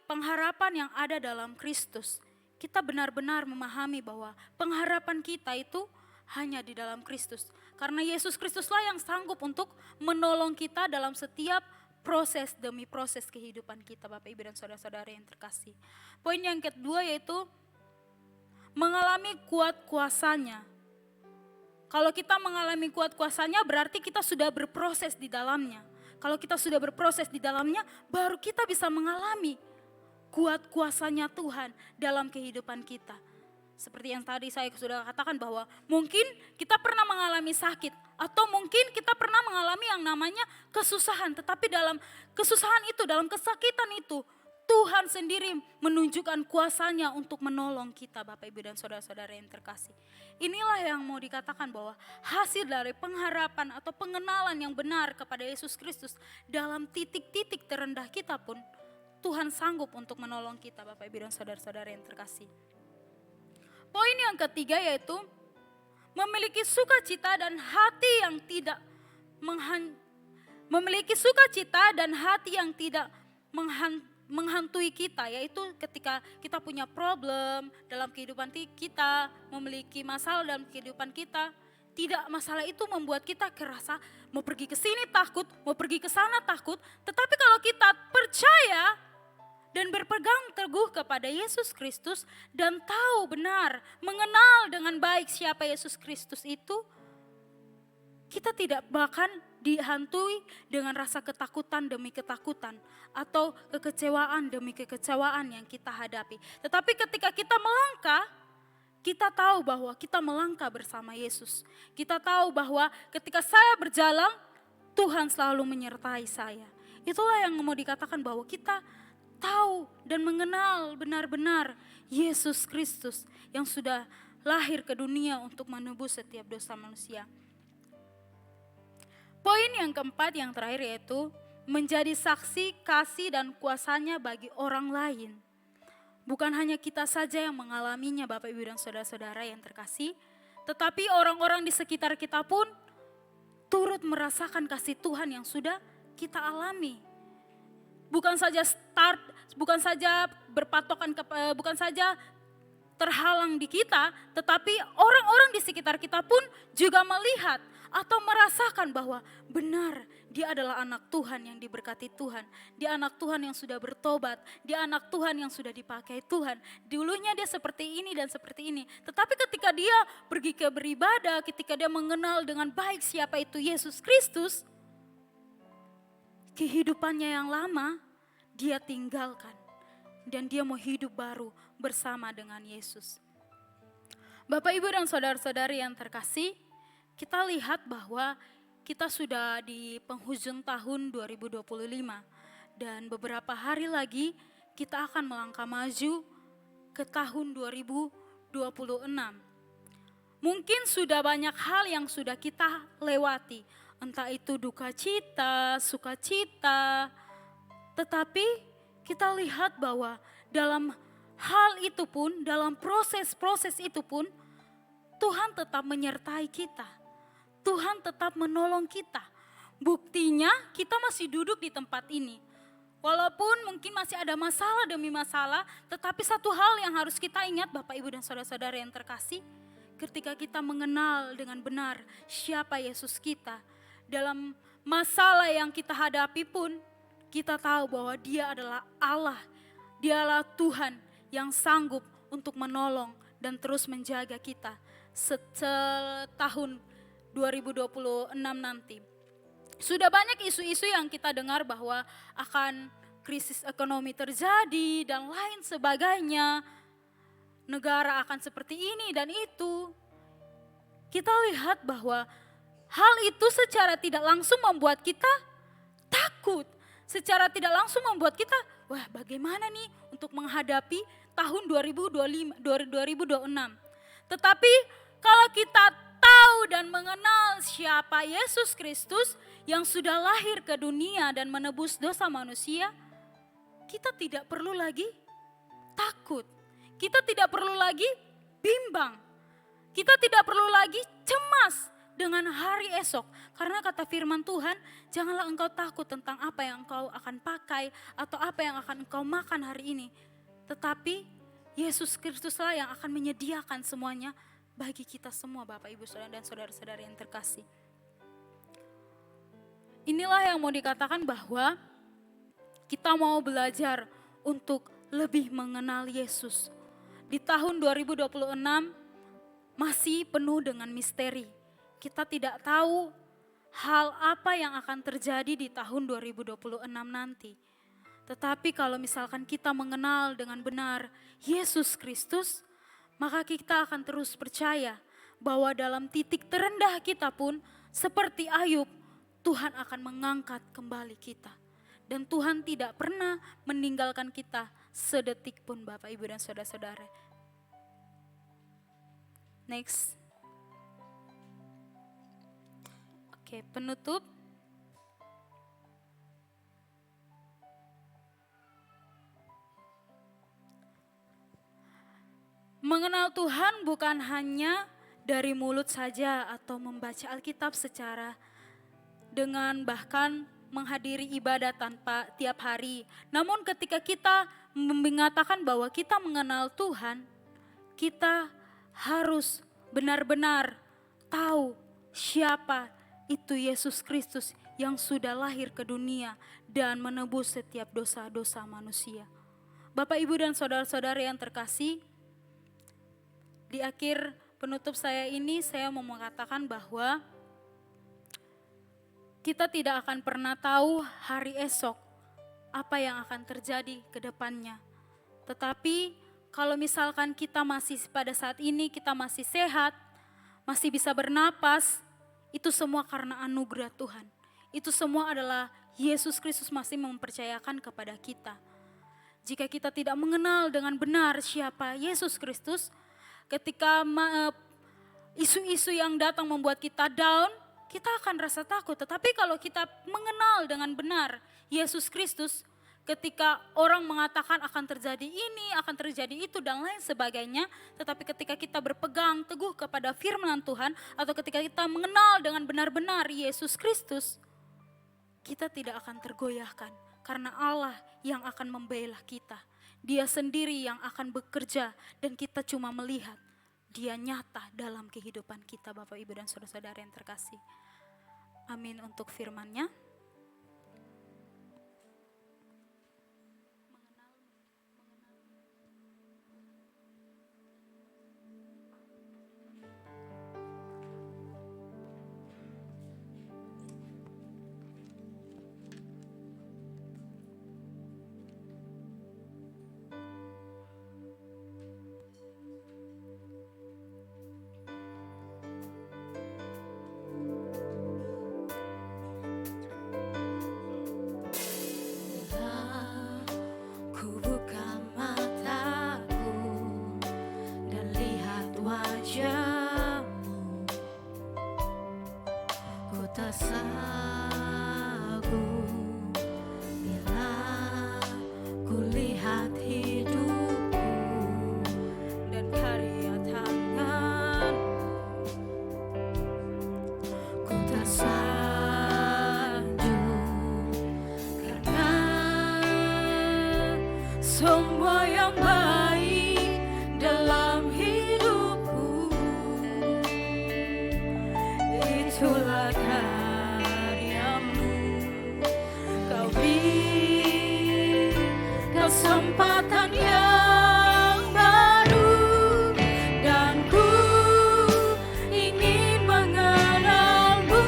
pengharapan yang ada dalam Kristus. Kita benar-benar memahami bahwa pengharapan kita itu hanya di dalam Kristus. Karena Yesus Kristuslah yang sanggup untuk menolong kita dalam setiap proses demi proses kehidupan kita, Bapak, Ibu, dan saudara-saudara yang terkasih. Poin yang kedua yaitu mengalami kuat kuasanya. Kalau kita mengalami kuat kuasanya berarti kita sudah berproses di dalamnya. Kalau kita sudah berproses di dalamnya, baru kita bisa mengalami kuat kuasanya Tuhan dalam kehidupan kita. Seperti yang tadi saya sudah katakan bahwa mungkin kita pernah mengalami sakit atau mungkin kita pernah mengalami yang namanya kesusahan. Tetapi dalam kesusahan itu, dalam kesakitan itu, Tuhan sendiri menunjukkan kuasanya untuk menolong kita, Bapak, Ibu, dan saudara-saudara yang terkasih. Inilah yang mau dikatakan bahwa hasil dari pengharapan atau pengenalan yang benar kepada Yesus Kristus dalam titik-titik terendah kita pun, Tuhan sanggup untuk menolong kita, Bapak, Ibu, dan saudara-saudara yang terkasih. Poin yang ketiga yaitu memiliki sukacita dan hati yang tidak menghantui kita, yaitu ketika kita punya problem dalam kehidupan kita, memiliki masalah dalam kehidupan kita, tidak masalah itu membuat kita kerasa mau pergi ke sini takut, mau pergi ke sana takut. Tetapi kalau kita percaya dan berpegang teguh kepada Yesus Kristus dan tahu benar, mengenal dengan baik siapa Yesus Kristus itu, kita tidak bahkan dihantui dengan rasa ketakutan demi ketakutan atau kekecewaan demi kekecewaan yang kita hadapi. Tetapi ketika kita melangkah, kita tahu bahwa kita melangkah bersama Yesus. Kita tahu bahwa ketika saya berjalan, Tuhan selalu menyertai saya. Itulah yang mau dikatakan bahwa kita tahu dan mengenal benar-benar Yesus Kristus yang sudah lahir ke dunia untuk menebus setiap dosa manusia. Poin yang keempat, yang terakhir, yaitu menjadi saksi kasih dan kuasanya bagi orang lain. Bukan hanya kita saja yang mengalaminya Bapak Ibu dan Saudara-saudara yang terkasih, tetapi orang-orang di sekitar kita pun turut merasakan kasih Tuhan yang sudah kita alami. Bukan saja berpatokan, bukan saja terhalang di kita, tetapi orang-orang di sekitar kita pun juga melihat atau merasakan bahwa benar dia adalah anak Tuhan yang diberkati Tuhan. Dia anak Tuhan yang sudah bertobat, dia anak Tuhan yang sudah dipakai Tuhan. Dulunya dia seperti ini dan seperti ini. Tetapi ketika dia pergi ke beribadah, ketika dia mengenal dengan baik siapa itu Yesus Kristus, kehidupannya yang lama dia tinggalkan. Dan dia mau hidup baru bersama dengan Yesus. Bapak, Ibu, dan saudara-saudari yang terkasih, kita lihat bahwa kita sudah di penghujung tahun 2025 dan beberapa hari lagi kita akan melangkah maju ke tahun 2026. Mungkin sudah banyak hal yang sudah kita lewati, entah itu duka cita, sukacita, tetapi kita lihat bahwa dalam hal itu pun, dalam proses-proses itu pun, Tuhan tetap menyertai kita. Tuhan tetap menolong kita. Buktinya kita masih duduk di tempat ini. Walaupun mungkin masih ada masalah demi masalah, tetapi satu hal yang harus kita ingat Bapak, Ibu, dan saudara-saudara yang terkasih, ketika kita mengenal dengan benar siapa Yesus kita, dalam masalah yang kita hadapi pun, kita tahu bahwa Dia adalah Allah, Dialah Tuhan yang sanggup untuk menolong dan terus menjaga kita setahun 2026 nanti. Sudah banyak isu-isu yang kita dengar bahwa akan krisis ekonomi terjadi dan lain sebagainya. Negara akan seperti ini dan itu. Kita lihat bahwa hal itu secara tidak langsung membuat kita takut. Secara tidak langsung membuat kita, wah bagaimana nih untuk menghadapi tahun 2026. Tetapi kalau kita tahu dan mengenal siapa Yesus Kristus yang sudah lahir ke dunia dan menebus dosa manusia, kita tidak perlu lagi takut. Kita tidak perlu lagi bimbang. Kita tidak perlu lagi cemas dengan hari esok. Karena kata firman Tuhan, janganlah engkau takut tentang apa yang engkau akan pakai atau apa yang akan engkau makan hari ini. Tetapi Yesus Kristuslah yang akan menyediakan semuanya bagi kita semua Bapak, Ibu, Saudara, dan saudara-saudara yang terkasih. Inilah yang mau dikatakan bahwa kita mau belajar untuk lebih mengenal Yesus. Di tahun 2026 masih penuh dengan misteri. Kita tidak tahu hal apa yang akan terjadi di tahun 2026 nanti. Tetapi kalau misalkan kita mengenal dengan benar Yesus Kristus, maka kita akan terus percaya bahwa dalam titik terendah kita pun seperti Ayub, Tuhan akan mengangkat kembali kita. Dan Tuhan tidak pernah meninggalkan kita sedetik pun Bapak, Ibu, dan saudara-saudara. Next. Oke, penutup. Mengenal Tuhan bukan hanya dari mulut saja atau membaca Alkitab secara dengan bahkan menghadiri ibadah tanpa tiap hari. Namun ketika kita mengatakan bahwa kita mengenal Tuhan, kita harus benar-benar tahu siapa itu Yesus Kristus yang sudah lahir ke dunia dan menebus setiap dosa-dosa manusia. Bapak, Ibu, dan saudara-saudara yang terkasih, di akhir penutup saya ini saya mau mengatakan bahwa kita tidak akan pernah tahu hari esok apa yang akan terjadi ke depannya. Tetapi kalau misalkan kita masih pada saat ini kita masih sehat, masih bisa bernapas, itu semua karena anugerah Tuhan. Itu semua adalah Yesus Kristus masih mempercayakan kepada kita. Jika kita tidak mengenal dengan benar siapa Yesus Kristus, ketika isu-isu yang datang membuat kita down, kita akan rasa takut. Tetapi kalau kita mengenal dengan benar Yesus Kristus, ketika orang mengatakan akan terjadi ini, akan terjadi itu dan lain sebagainya, tetapi ketika kita berpegang teguh kepada firman Tuhan, atau ketika kita mengenal dengan benar-benar Yesus Kristus, kita tidak akan tergoyahkan. Karena Allah yang akan membela kita. Dia sendiri yang akan bekerja dan kita cuma melihat Dia nyata dalam kehidupan kita, Bapak, Ibu, dan saudara-saudara yang terkasih. Amin untuk firman-Nya. Ku buka mataku dan lihat wajah-Mu, ku tersanggup bila ku lihat hidupku dan karya tangan, ku tersanjung karena semua yang baik dalam hidupku itulah karya-Mu. Kau beri kesempatan yang baru dan ku ingin mengenal-Mu,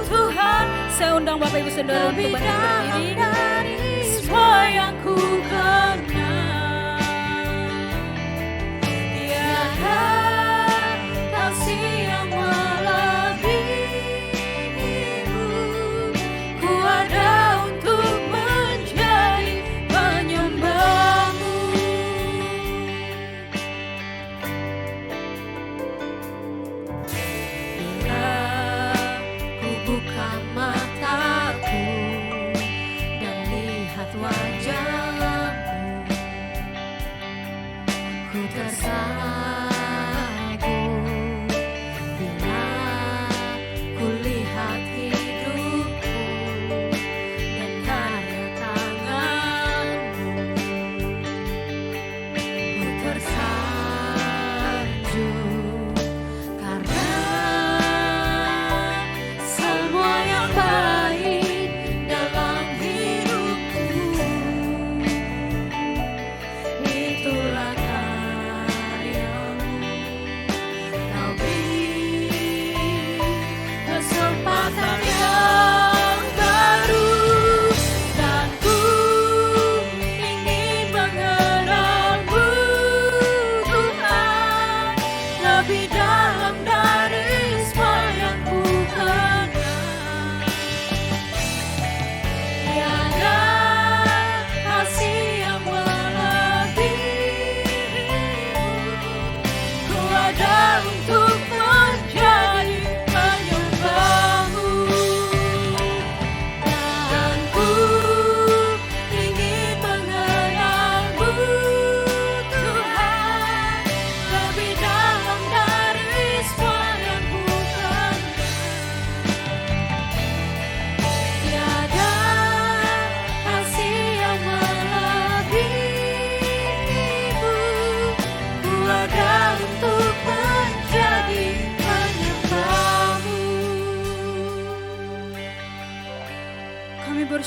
Tuhan. Saya undang Bapak, Ibu, Saudara untuk berdiri. Semua yang ku kenal, tiada kasih yang melebihi-Mu. Ku ada untuk menjadi penyembah-Mu. Bila ku buka mataku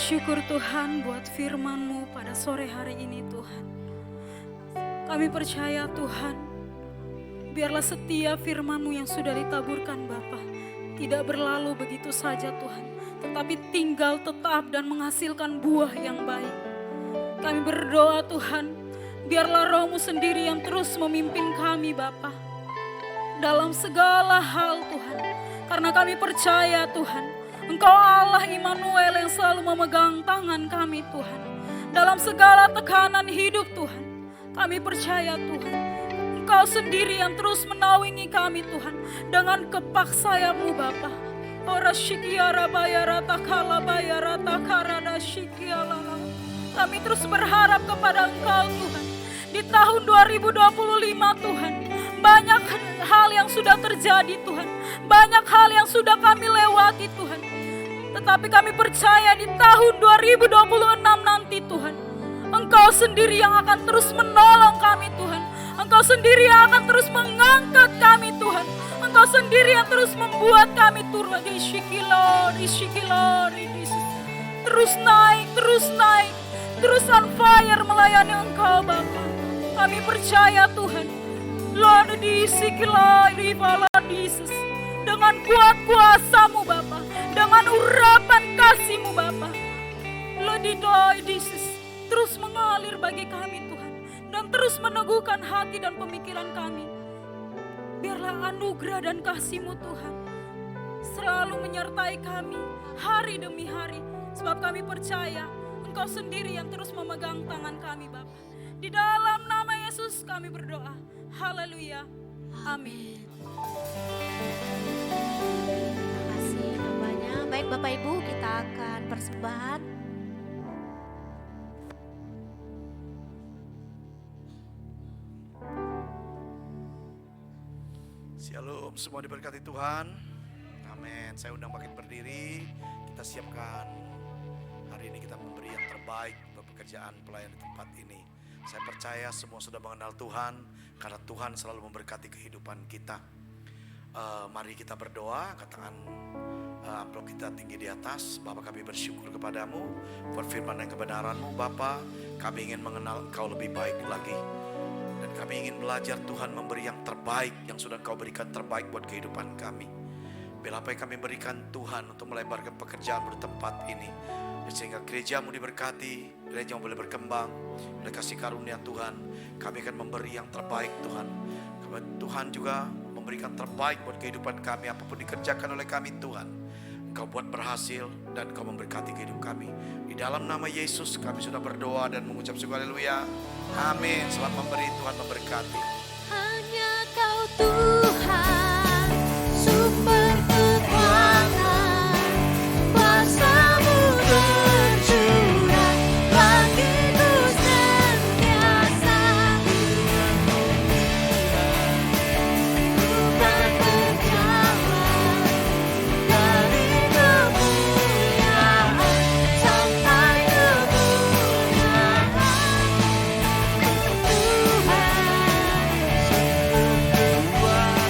bersyukur Tuhan buat firman-Mu pada sore hari ini Tuhan. Kami percaya Tuhan, biarlah setiap firman-Mu yang sudah ditaburkan Bapa tidak berlalu begitu saja Tuhan, tetapi tinggal tetap dan menghasilkan buah yang baik. Kami berdoa Tuhan, biarlah Roh-Mu sendiri yang terus memimpin kami Bapa dalam segala hal Tuhan. Karena kami percaya Tuhan, Engkau Allah Immanuel yang selalu memegang tangan kami Tuhan. Dalam segala tekanan hidup Tuhan, kami percaya Tuhan, Engkau sendiri yang terus menaungi kami Tuhan dengan kepak sayap-Mu Bapa. Ora shikiara bayara takala bayara takarada shikiala. Kami terus berharap kepada Engkau Tuhan. Di tahun 2025 Tuhan, banyak hal yang sudah terjadi Tuhan. Banyak hal yang sudah kami lewati Tuhan. Tetapi kami percaya di tahun 2026 nanti Tuhan, Engkau sendiri yang akan terus menolong kami Tuhan. Engkau sendiri yang akan terus mengangkat kami Tuhan. Engkau sendiri yang terus membuat kami turun di Shikilor, terus naik, terus on fire melayani Engkau Bapa. Kami percaya Tuhan, Lord di Shikilor, di Valadisus, dengan kuat kuasa-Mu Bapa, dengan urapan kasih-Mu Bapa, Lord di terus mengalir bagi kami Tuhan, dan terus meneguhkan hati dan pemikiran kami. Biarlah anugerah dan kasih-Mu Tuhan selalu menyertai kami hari demi hari, sebab kami percaya Engkau sendiri yang terus memegang tangan kami Bapa. Di dalam nama Yesus kami berdoa. Haleluya. Amin. Terima kasih Bapaknya. Baik Bapak Ibu, kita akan persembahan. Shalom, semua diberkati Tuhan. Amin. Saya undang makin berdiri. Kita siapkan hari ini kita memberi yang terbaik untuk pekerjaan pelayan di tempat ini. Saya percaya semua sudah mengenal Tuhan, karena Tuhan selalu memberkati kehidupan kita. Mari kita berdoa, katakan amplop kita tinggi di atas. Bapa, kami bersyukur kepadamu buat firman dan kebenaran-Mu. Bapa, kami ingin mengenal Engkau lebih baik lagi. Dan kami ingin belajar Tuhan memberi yang terbaik, yang sudah Engkau berikan terbaik buat kehidupan kami. Bila apa yang kami berikan Tuhan untuk melebarkan pekerjaan-Mu di tempat ini, sehingga gereja-Mu diberkati, gereja boleh berkembang, oleh kasih karunia Tuhan. Kami akan memberi yang terbaik Tuhan. Tuhan juga memberikan terbaik buat kehidupan kami, apapun dikerjakan oleh kami Tuhan, Engkau buat berhasil dan Engkau memberkati kehidupan kami. Di dalam nama Yesus kami sudah berdoa dan mengucap syukur, haleluya. Amin. Selamat memberi, Tuhan memberkati. Hanya Kau Tuhan, sumber kekuatan, kuasa-Mu tercurah bagiku sentiasa. Bukan berjalan dari kemuliaan sampai kemuliaan. Tuhan sungguh kuat.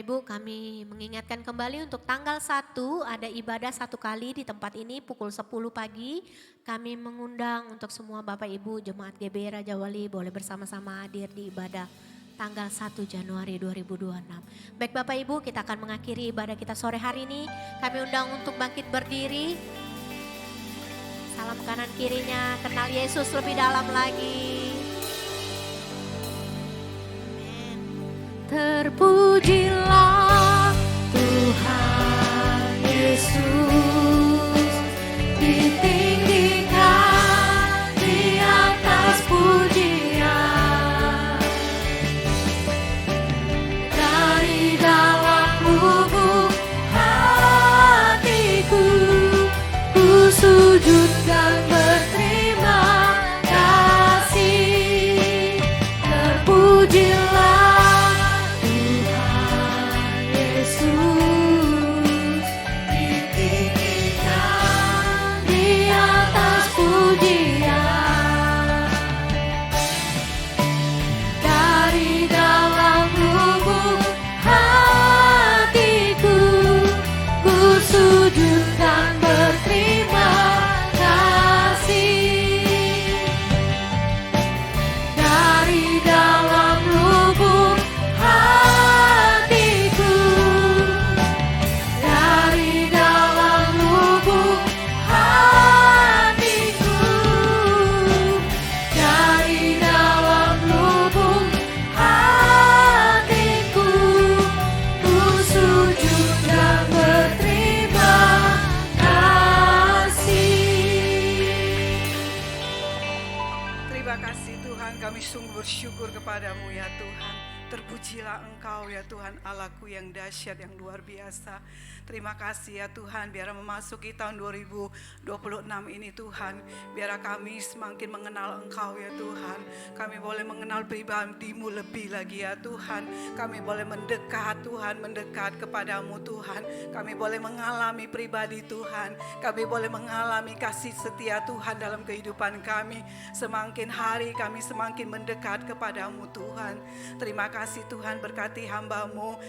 Ibu, kami mengingatkan kembali untuk tanggal 1 ada ibadah 1 kali di tempat ini pukul 10 pagi. Kami mengundang untuk semua Bapak Ibu Jemaat GB Raja Wali boleh bersama-sama hadir di ibadah tanggal 1 Januari 2026. Baik Bapak Ibu, kita akan mengakhiri ibadah kita sore hari ini. Kami undang untuk bangkit berdiri. Salam kanan kirinya, kenal Yesus lebih dalam lagi. Terpujilah Tuhan Yesus, ditinggikan di atas pujian. Dari dalam lubuk hatiku, ku sujud dan berterima kasih. Terpujilah kepadamu ya Tuhan. Terpujilah Engkau ya Tuhan, Allahku yang dahsyat, yang luar biasa. Terima kasih ya Tuhan, biar memasuki tahun 2026 ini Tuhan, biar kami semakin mengenal Engkau ya Tuhan. Kami boleh mengenal pribadi-Mu lebih lagi ya Tuhan. Kami boleh mendekat Tuhan, mendekat kepadamu Tuhan. Kami boleh mengalami pribadi Tuhan. Kami boleh mengalami kasih setia Tuhan dalam kehidupan kami. Semakin hari kami semakin mendekat kepadamu Tuhan. Terima kasih Tuhan, berkati hamba-Mu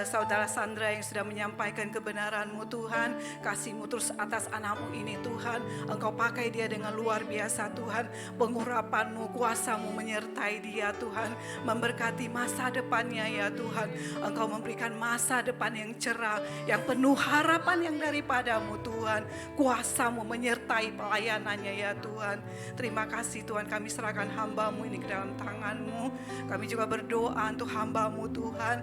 Saudara Sandra yang sudah menyampaikan kebenaran-Mu Tuhan. Kasih-Mu terus atas anak-Mu ini Tuhan. Engkau pakai dia dengan luar biasa Tuhan. Pengurapan-Mu, kuasa-Mu menyertai dia Tuhan. Memberkati masa depannya ya Tuhan. Engkau memberikan masa depan yang cerah, yang penuh harapan yang daripada-Mu Tuhan. Kuasa-Mu menyertai pelayanannya ya Tuhan. Terima kasih Tuhan, kami serahkan hamba-Mu ini ke dalam tangan-Mu. Kami juga berdoa untuk hamba-Mu Tuhan,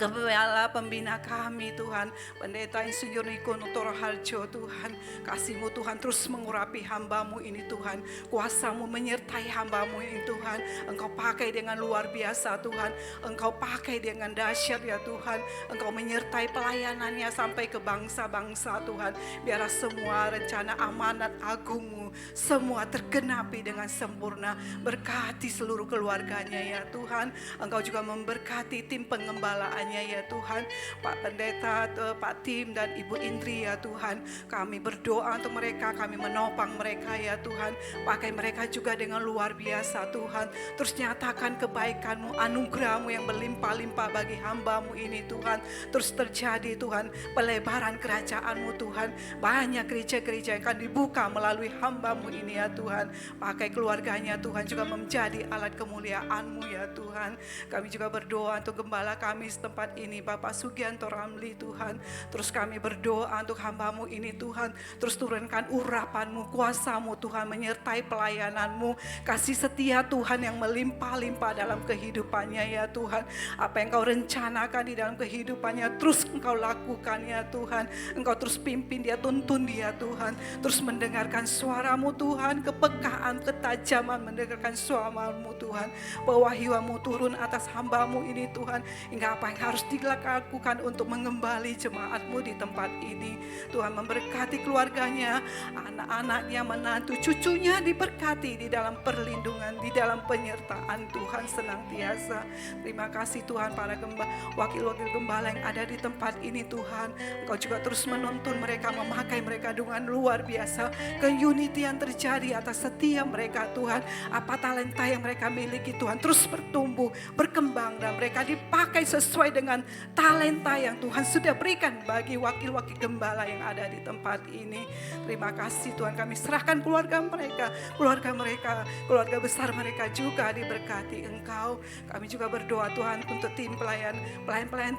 Gembala pembina kami Tuhan, Pendeta Insinyur Niko Nutoro Harjo Tuhan. Kasih-Mu Tuhan terus mengurapi hamba-Mu ini Tuhan. Kuasa-Mu menyertai hamba-Mu ini Tuhan. Engkau pakai dengan luar biasa Tuhan. Engkau pakai dengan dahsyat ya Tuhan. Engkau menyertai pelayanannya sampai ke bangsa-bangsa Tuhan. Biarlah semua rencana amanat agung-Mu semua tergenapi dengan sempurna. Berkati seluruh keluarganya ya Tuhan. Engkau juga memberkati tim pengembalaannya ya Tuhan, Pak Pendeta, Pak Tim dan Ibu Indri ya Tuhan. Kami berdoa untuk mereka, kami menopang mereka ya Tuhan. Pakai mereka juga dengan luar biasa Tuhan. Terus nyatakan kebaikan-Mu, anugerah-Mu yang berlimpah-limpah bagi hamba-Mu ini Tuhan. Terus terjadi Tuhan, pelebaran kerajaan-Mu Tuhan. Banyak gereja-gereja yang akan dibuka melalui hamba-Mu ini ya Tuhan. Pakai keluarganya Tuhan juga menjadi alat kemuliaan-Mu ya Tuhan. Kami juga berdoa untuk gembala kami setempat ini Bapak Sugianto Ramli Tuhan. Terus kami berdoa untuk hamba-Mu ini Tuhan. Terus turunkan urapan-Mu, kuasa-Mu Tuhan, menyertai pelayanan-Mu. Kasih setia Tuhan yang melimpah-limpah dalam kehidupannya ya Tuhan. Apa yang Engkau rencanakan di dalam kehidupannya terus Engkau lakukan ya Tuhan. Engkau terus pimpin dia, tuntun dia Tuhan. Terus mendengarkan suara-Mu Tuhan, kepekaan, ketajaman mendengarkan suara-Mu Tuhan. Pewahyuan-Mu turun atas hamba-Mu ini Tuhan. Hingga apa yang harus dilakukan untuk mengembali jemaat-Mu di tempat ini. Tuhan memberkati keluarganya, anak-anaknya, menantu, cucunya diberkati di dalam perlindungan, di dalam penyertaan Tuhan senantiasa. Terima kasih Tuhan, para wakil-wakil gembala yang ada di tempat ini Tuhan. Engkau juga terus menuntun mereka, memakai mereka dengan luar biasa. Ke unity yang terjadi atas setiap mereka Tuhan. Apa talenta yang mereka miliki Tuhan terus bertumbuh, berkembang, dan mereka dipakai sesuai dengan talenta yang Tuhan sudah berikan bagi wakil-wakil gembala yang ada di tempat ini. Terima kasih Tuhan, kami serahkan keluarga mereka, keluarga besar mereka juga diberkati Engkau. Kami juga berdoa Tuhan untuk tim pelayan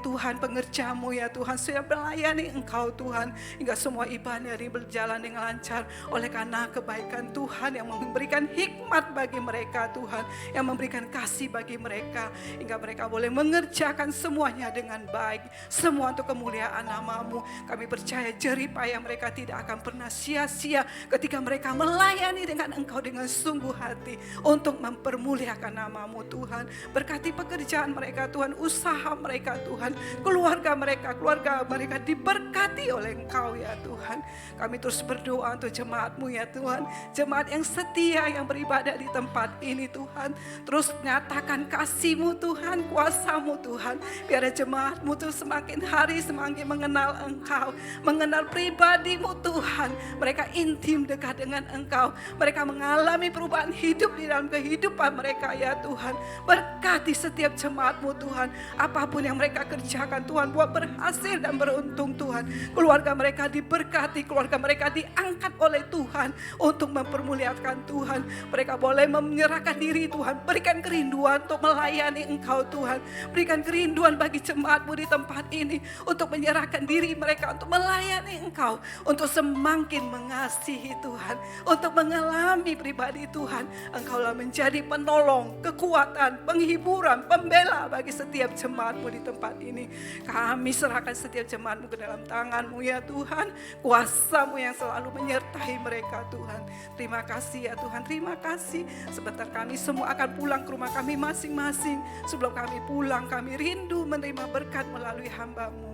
Tuhan, pengerjamu ya Tuhan, sudah melayani Engkau Tuhan, hingga semua ibadah ini berjalan dengan lancar oleh karena kebaikan Tuhan yang memberikan hikmat bagi mereka Tuhan, yang memberikan kasih bagi mereka, hingga mereka boleh mengerjakan semuanya dengan baik, semua untuk kemuliaan nama-Mu. Kami percaya jerih payah mereka tidak akan pernah sia-sia ketika mereka melayani dengan Engkau dengan sungguh hati untuk mempermuliakan nama-Mu Tuhan. Berkati pekerjaan mereka Tuhan, usaha mereka Tuhan, keluarga mereka diberkati oleh Engkau ya Tuhan. Kami terus berdoa untuk jemaat-Mu ya Tuhan, jemaat yang setia yang beribadah di tempat ini Tuhan. Terus nyatakan kasih-Mu Tuhan, kuasa-Mu Tuhan, biar jemaat-Mu tuh semakin hari semakin mengenal Engkau, mengenal pribadi-Mu Tuhan. Mereka intim dekat dengan Engkau, mereka mengalami perubahan hidup di dalam kehidupan mereka ya Tuhan. Berkati setiap jemaat-Mu Tuhan, apapun yang mereka kerjakan Tuhan, buat berhasil dan beruntung Tuhan. Keluarga mereka diberkati, keluarga mereka diangkat oleh Tuhan untuk mempermuliakan Tuhan. Mereka boleh menyerahkan diri Tuhan, berikan kerinduan untuk melayani Engkau Tuhan. Berikan kerinduan bagi jemaat-Mu di tempat ini untuk menyerahkan diri mereka untuk melayani Engkau, untuk semakin mengasihi Tuhan, untuk mengalami pribadi Tuhan. Engkaulah menjadi penolong, kekuatan, penghiburan, pembela bagi setiap jemaat-Mu di tempat ini. Kami serahkan setiap jemaat-Mu ke dalam tangan-Mu ya Tuhan. Kuasa-Mu yang selalu menyertai mereka Tuhan. Terima kasih ya Tuhan, terima kasih. Sebentar kami semua akan pulang ke rumah kami masing-masing. Sebelum kami pulang, kami rindu menerima berkat melalui hamba-Mu.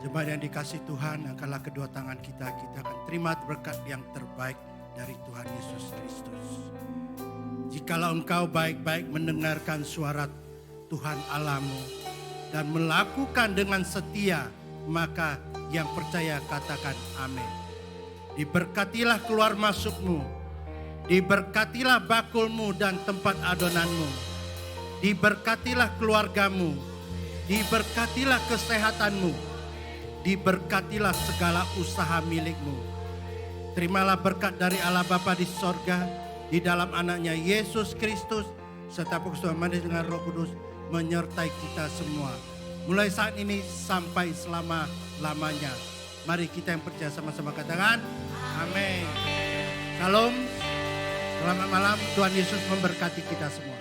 Jemaat yang dikasih Tuhan, angkatlah kedua tangan kita akan terima berkat yang terbaik dari Tuhan Yesus Kristus. Jikalau engkau baik-baik mendengarkan suara Tuhan Allahmu dan melakukan dengan setia, maka yang percaya katakan amin. Diberkatilah keluar masukmu, diberkatilah bakulmu dan tempat adonanmu, diberkatilah keluargamu, diberkatilah kesehatanmu, diberkatilah segala usaha milikmu. Terimalah berkat dari Allah Bapa di sorga, di dalam anaknya Yesus Kristus, serta persekutuan manis dengan Roh Kudus menyertai kita semua. Mulai saat ini sampai selama-lamanya. Mari kita yang percaya sama-sama katakan amin. Shalom, selamat malam, Tuhan Yesus memberkati kita semua.